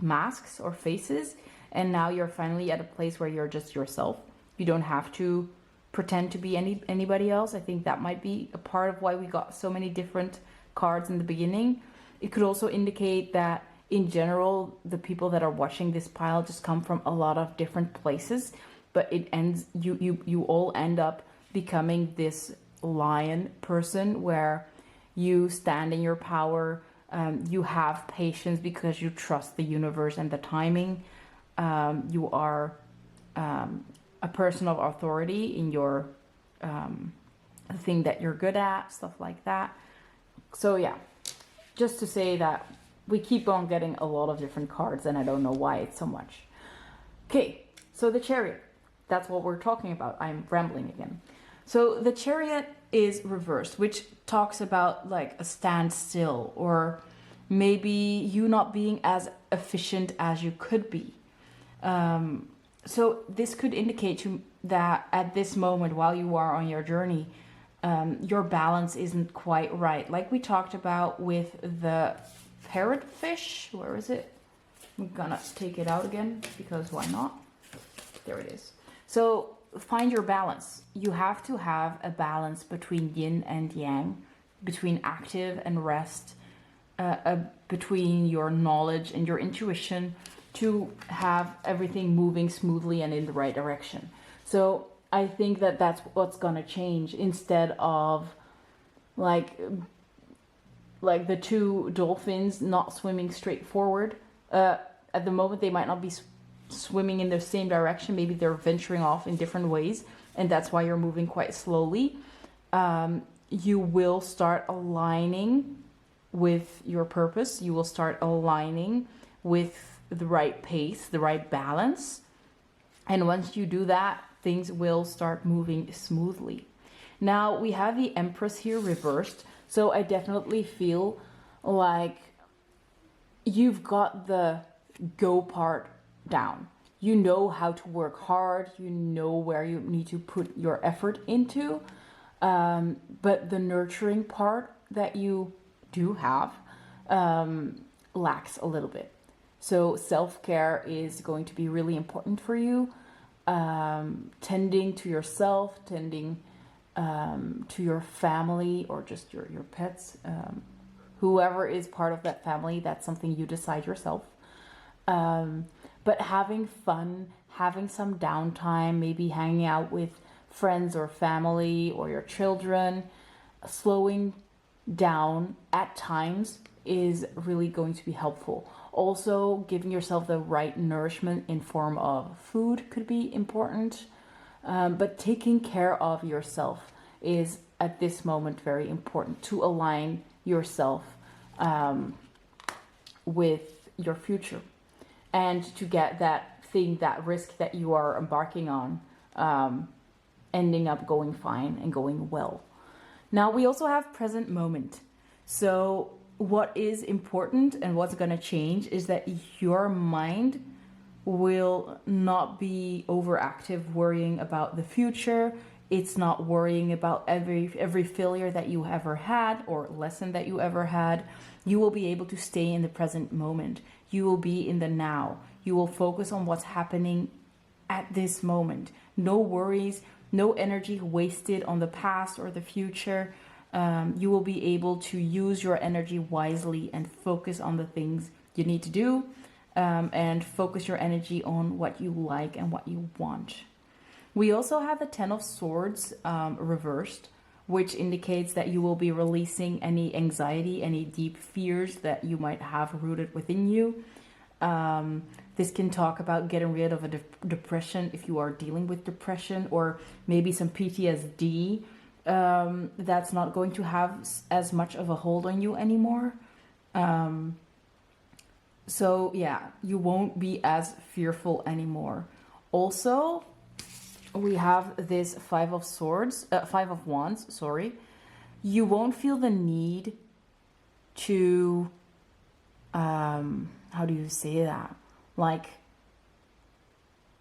masks or faces, and now you're finally at a place where you're just yourself. You don't have to pretend to be anybody else. I think that might be a part of why we got so many different cards in the beginning. It could also indicate that in general, the people that are watching this pile just come from a lot of different places, but you all end up becoming this lion person where you stand in your power. You have patience because you trust the universe and the timing. You are a person of authority in your thing that you're good at, stuff like that. So yeah, just to say that we keep on getting a lot of different cards, and I don't know why it's so much. Okay, so the Chariot, that's what we're talking about. I'm rambling again. So the Chariot is reversed, which talks about like a standstill, or maybe you not being as efficient as you could be. So this could indicate that at this moment, while you are on your journey, your balance isn't quite right. Like we talked about with the parrotfish. Where is it? I'm gonna take it out again because why not? There it is. So find your balance. You have to have a balance between yin and yang, between active and rest, between your knowledge and your intuition, to have everything moving smoothly and in the right direction. So I think that that's what's gonna change, instead of like the 2 dolphins not swimming straight forward. At the moment, they might not be swimming in the same direction. Maybe they're venturing off in different ways, and that's why you're moving quite slowly. You will start aligning with your purpose. You will start aligning with the right pace, the right balance. And once you do that, things will start moving smoothly. Now we have the Empress here reversed. So I definitely feel like you've got the go part down. You know how to work hard. You know where you need to put your effort into. But the nurturing part that you do have lacks a little bit. So self-care is going to be really important for you. Tending to yourself, tending to your family, or just your pets, whoever is part of that family, that's something you decide yourself. But having fun, having some downtime, maybe hanging out with friends or family or your children, slowing down at times is really going to be helpful. Also, giving yourself the right nourishment in form of food could be important. But taking care of yourself is at this moment very important, to align yourself with your future, and to get that thing, that risk that you are embarking on, ending up going fine and going well. Now we also have present moment. So what is important and what's going to change is that your mind will not be overactive worrying about the future. It's not worrying about every failure that you ever had or lesson that you ever had. You will be able to stay in the present moment. You will be in the now. You will focus on what's happening at this moment. No worries, no energy wasted on the past or the future. You will be able to use your energy wisely and focus on the things you need to do, and focus your energy on what you like and what you want. We also have the Ten of Swords reversed, which indicates that you will be releasing any anxiety, any deep fears that you might have rooted within you. This can talk about getting rid of a depression if you are dealing with depression, or maybe some PTSD that's not going to have as much of a hold on you anymore. So yeah, you won't be as fearful anymore. Also, we have this Five of Wands, sorry. You won't feel the need to, how do you say that? Like,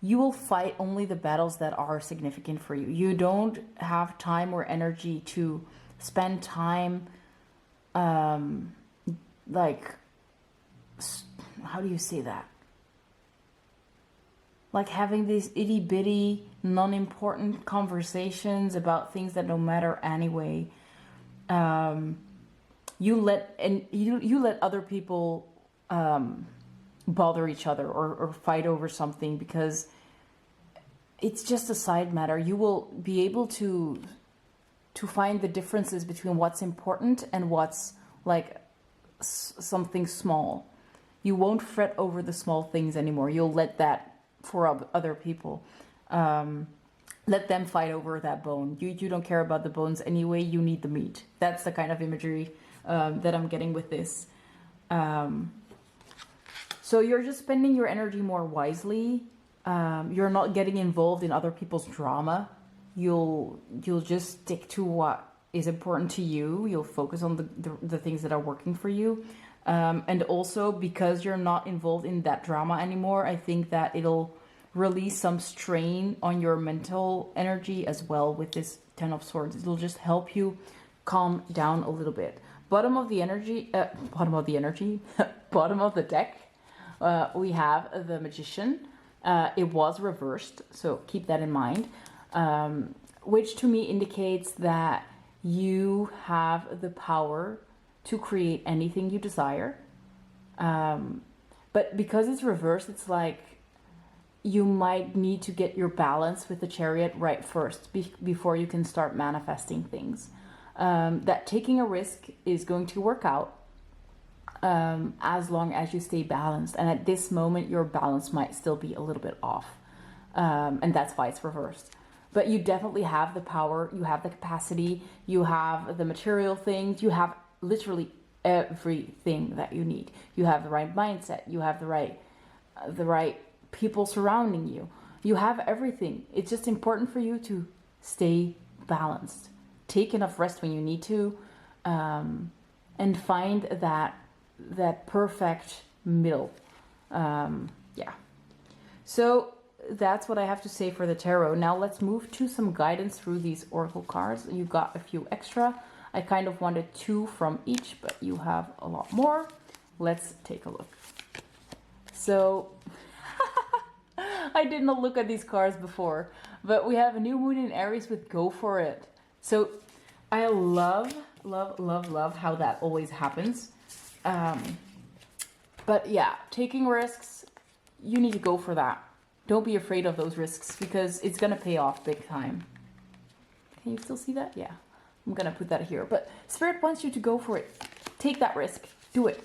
you will fight only the battles that are significant for you. You don't have time or energy to spend time, like, how do you say that? Like having these itty bitty, non-important conversations about things that don't matter anyway. You let other people bother each other or fight over something because it's just a side matter. You will be able to find the differences between what's important and what's like something small. You won't fret over the small things anymore. You'll let that for other people. Let them fight over that bone. You don't care about the bones anyway. You need the meat. That's the kind of imagery that I'm getting with this. So you're just spending your energy more wisely. You're not getting involved in other people's drama. You'll just stick to what is important to you. You'll focus on the things that are working for you. And also, because you're not involved in that drama anymore, I think that it'll release some strain on your mental energy as well with this Ten of Swords. It'll just help you calm down a little bit. Bottom of the deck, we have the Magician. It was reversed, so keep that in mind. Which to me indicates that you have the power to create anything you desire. But because it's reversed, it's like you might need to get your balance with the Chariot right first before you can start manifesting things. That taking a risk is going to work out as long as you stay balanced. And at this moment, your balance might still be a little bit off. And that's why it's reversed. But you definitely have the power, you have the capacity, you have the material things, you have literally everything that you need. You have the right mindset, you have the right people surrounding you. You have everything. It's just important for you to stay balanced. Take enough rest when you need to, and find that perfect middle. Yeah. So that's what I have to say for the tarot. Now let's move to some guidance through these oracle cards. You got a few extra. I kind of wanted 2 from each, but you have a lot more. Let's take a look. So I didn't look at these cards before, but we have a new moon in Aries with Go For It. So I love how that always happens. But yeah, taking risks, you need to go for that. Don't be afraid of those risks because it's going to pay off big time. Can you still see that? Yeah. I'm going to put that here. But Spirit wants you to go for it. Take that risk. Do it.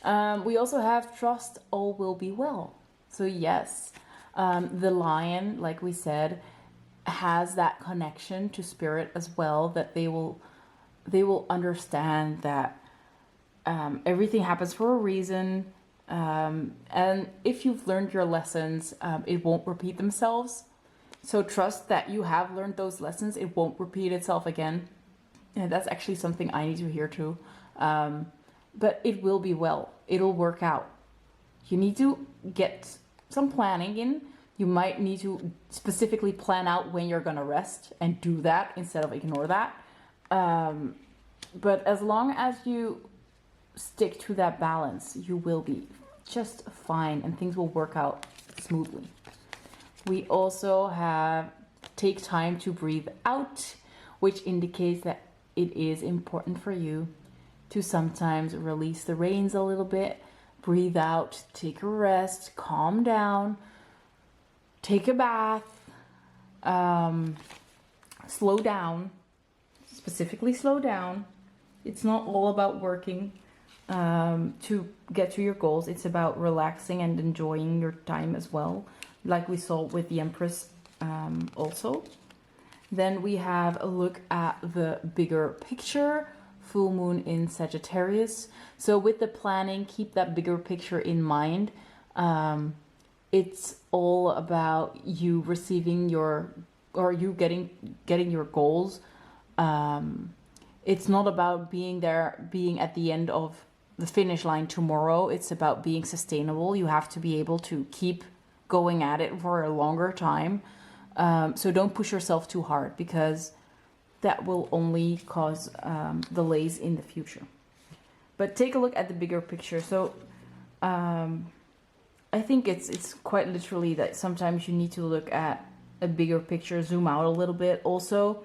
We also have Trust All Will Be Well. So yes, the Lion, like we said, has that connection to Spirit as well, that they will understand that everything happens for a reason. And if you've learned your lessons, it won't repeat themselves. So trust that you have learned those lessons. It won't repeat itself again. And that's actually something I need to hear too. But it will be well. It'll work out. You need to get some planning in. You might need to specifically plan out when you're going to rest and do that instead of ignore that. But as long as you stick to that balance, you will be just fine and things will work out smoothly. We also have take time to breathe out, which indicates that it is important for you to sometimes release the reins a little bit, breathe out, take a rest, calm down, take a bath, slow down, specifically slow down. It's not all about working to get to your goals. It's about relaxing and enjoying your time as well, like we saw with the Empress also. Then we have a look at the bigger picture, full moon in Sagittarius. So with the planning, keep that bigger picture in mind. It's all about you receiving you getting your goals. It's not about being at the end of the finish line tomorrow. It's about being sustainable. You have to be able to keep going at it for a longer time. So don't push yourself too hard, because that will only cause delays in the future. But take a look at the bigger picture. So I think it's quite literally that sometimes you need to look at a bigger picture, zoom out a little bit. Also,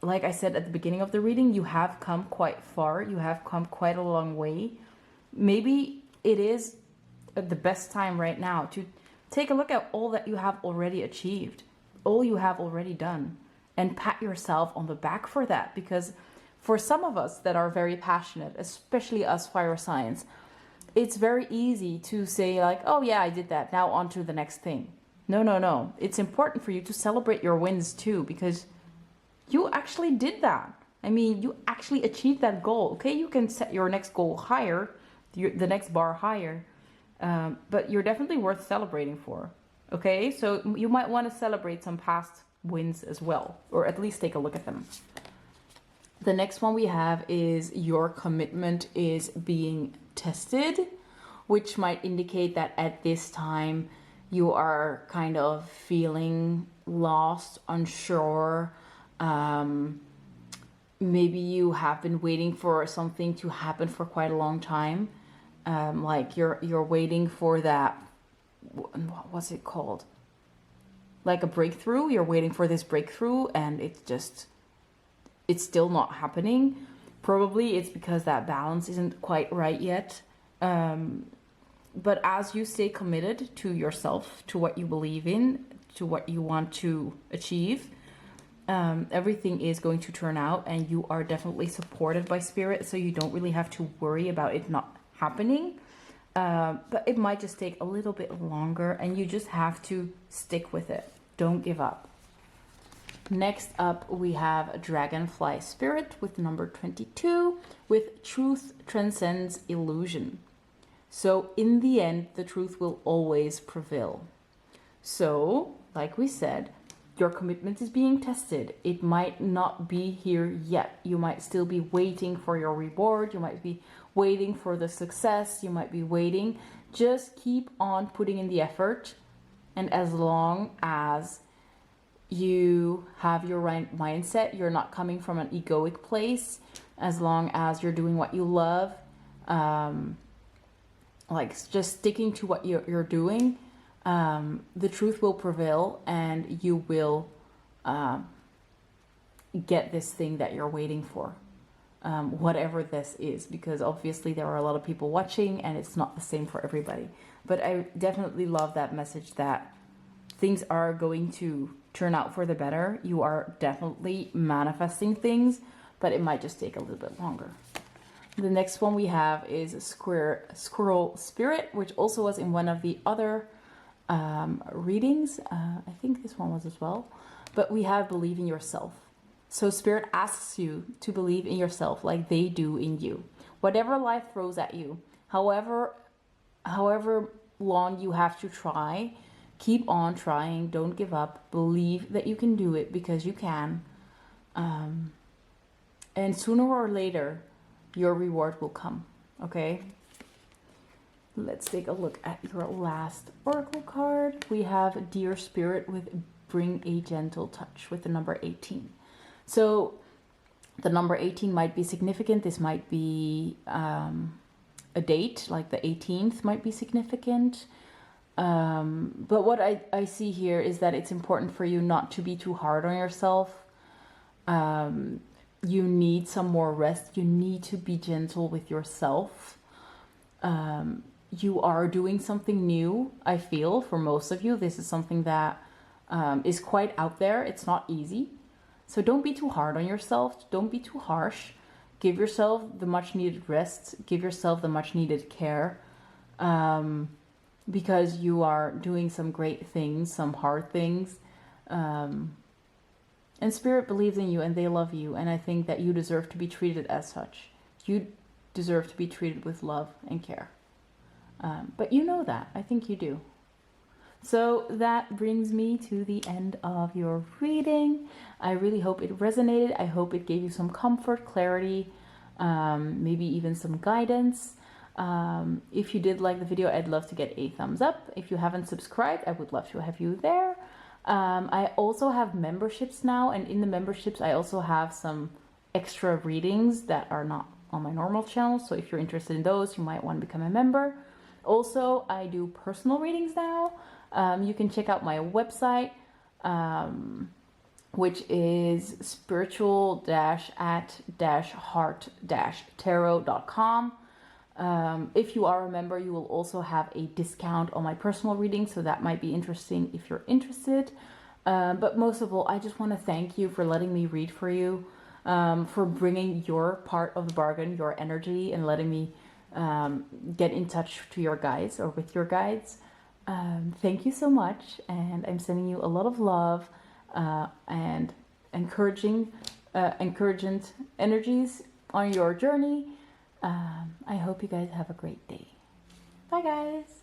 like I said at the beginning of the reading, you have come quite far. You have come quite a long way. Maybe it is the best time right now to take a look at all that you have already achieved, all you have already done, and pat yourself on the back for that. Because for some of us that are very passionate, especially us fire signs, it's very easy to say like, oh yeah, I did that, now on to the next thing. No. It's important for you to celebrate your wins too, because you actually did that. I mean, you actually achieved that goal. Okay, you can set your next goal higher, the next bar higher, but you're definitely worth celebrating for. Okay, so you might want to celebrate some past wins as well, or at least take a look at them. The next one we have is your commitment is being tested, which might indicate that at this time you are kind of feeling lost, unsure. Maybe you have been waiting for something to happen for quite a long time. Like you're waiting for that, what's it called? Like a breakthrough. You're waiting for this breakthrough and it's still not happening. Probably it's because that balance isn't quite right yet. But as you stay committed to yourself, to what you believe in, to what you want to achieve, everything is going to turn out, and you are definitely supported by spirit, so you don't really have to worry about it not happening. But it might just take a little bit longer, and you just have to stick with it. Don't give up. Next up, we have a Dragonfly Spirit with number 22, with truth transcends illusion. So in the end, the truth will always prevail. So, like we said, your commitment is being tested. It might not be here yet. You might still be waiting for your reward. You might be waiting for the success. You might be waiting. Just keep on putting in the effort. And as long as you have your right mindset, you're not coming from an egoic place, as long as you're doing what you love, like just sticking to what you're doing, the truth will prevail, and you will get this thing that you're waiting for, whatever this is, because obviously there are a lot of people watching and it's not the same for everybody. But I definitely love that message that things are going to turn out for the better. You are definitely manifesting things, but it might just take a little bit longer. The next one we have is Squirrel Spirit, which also was in one of the other readings. I think this one was as well. But we have believe in yourself. So Spirit asks you to believe in yourself like they do in you. Whatever life throws at you, however long you have to try, keep on trying. Don't give up. Believe that you can do it, because you can. And sooner or later, your reward will come. Okay? Let's take a look at your last oracle card. We have Dear Spirit with Bring a Gentle Touch with the number 18. So the number 18 might be significant. This might be a date, like the 18th might be significant. But what I see here is that it's important for you not to be too hard on yourself. you need some more rest. You need to be gentle with yourself. You are doing something new, I feel, for most of you. This is something that is quite out there. It's not easy. So don't be too hard on yourself. Don't be too harsh. Give yourself the much needed rest. Give yourself the much needed care. Because you are doing some great things, some hard things. And Spirit believes in you and they love you. And I think that you deserve to be treated as such. You deserve to be treated with love and care. But you know that. I think you do. So that brings me to the end of your reading. I really hope it resonated. I hope it gave you some comfort, clarity, maybe even some guidance. If you did like the video, I'd love to get a thumbs up. If you haven't subscribed, I would love to have you there. I also have memberships now, and in the memberships I also have some extra readings that are not on my normal channel. So if you're interested in those, you might want to become a member. Also, I do personal readings now. You can check out my website, which is spiritual-at-heart-tarot.com. If you are a member, you will also have a discount on my personal reading, so that might be interesting if you're interested. But most of all, I just want to thank you for letting me read for you, for bringing your part of the bargain, your energy, and letting me get in touch to your guides or with your guides. Thank you so much, and I'm sending you a lot of love and encouraging energies on your journey. I hope you guys have a great day. Bye, guys.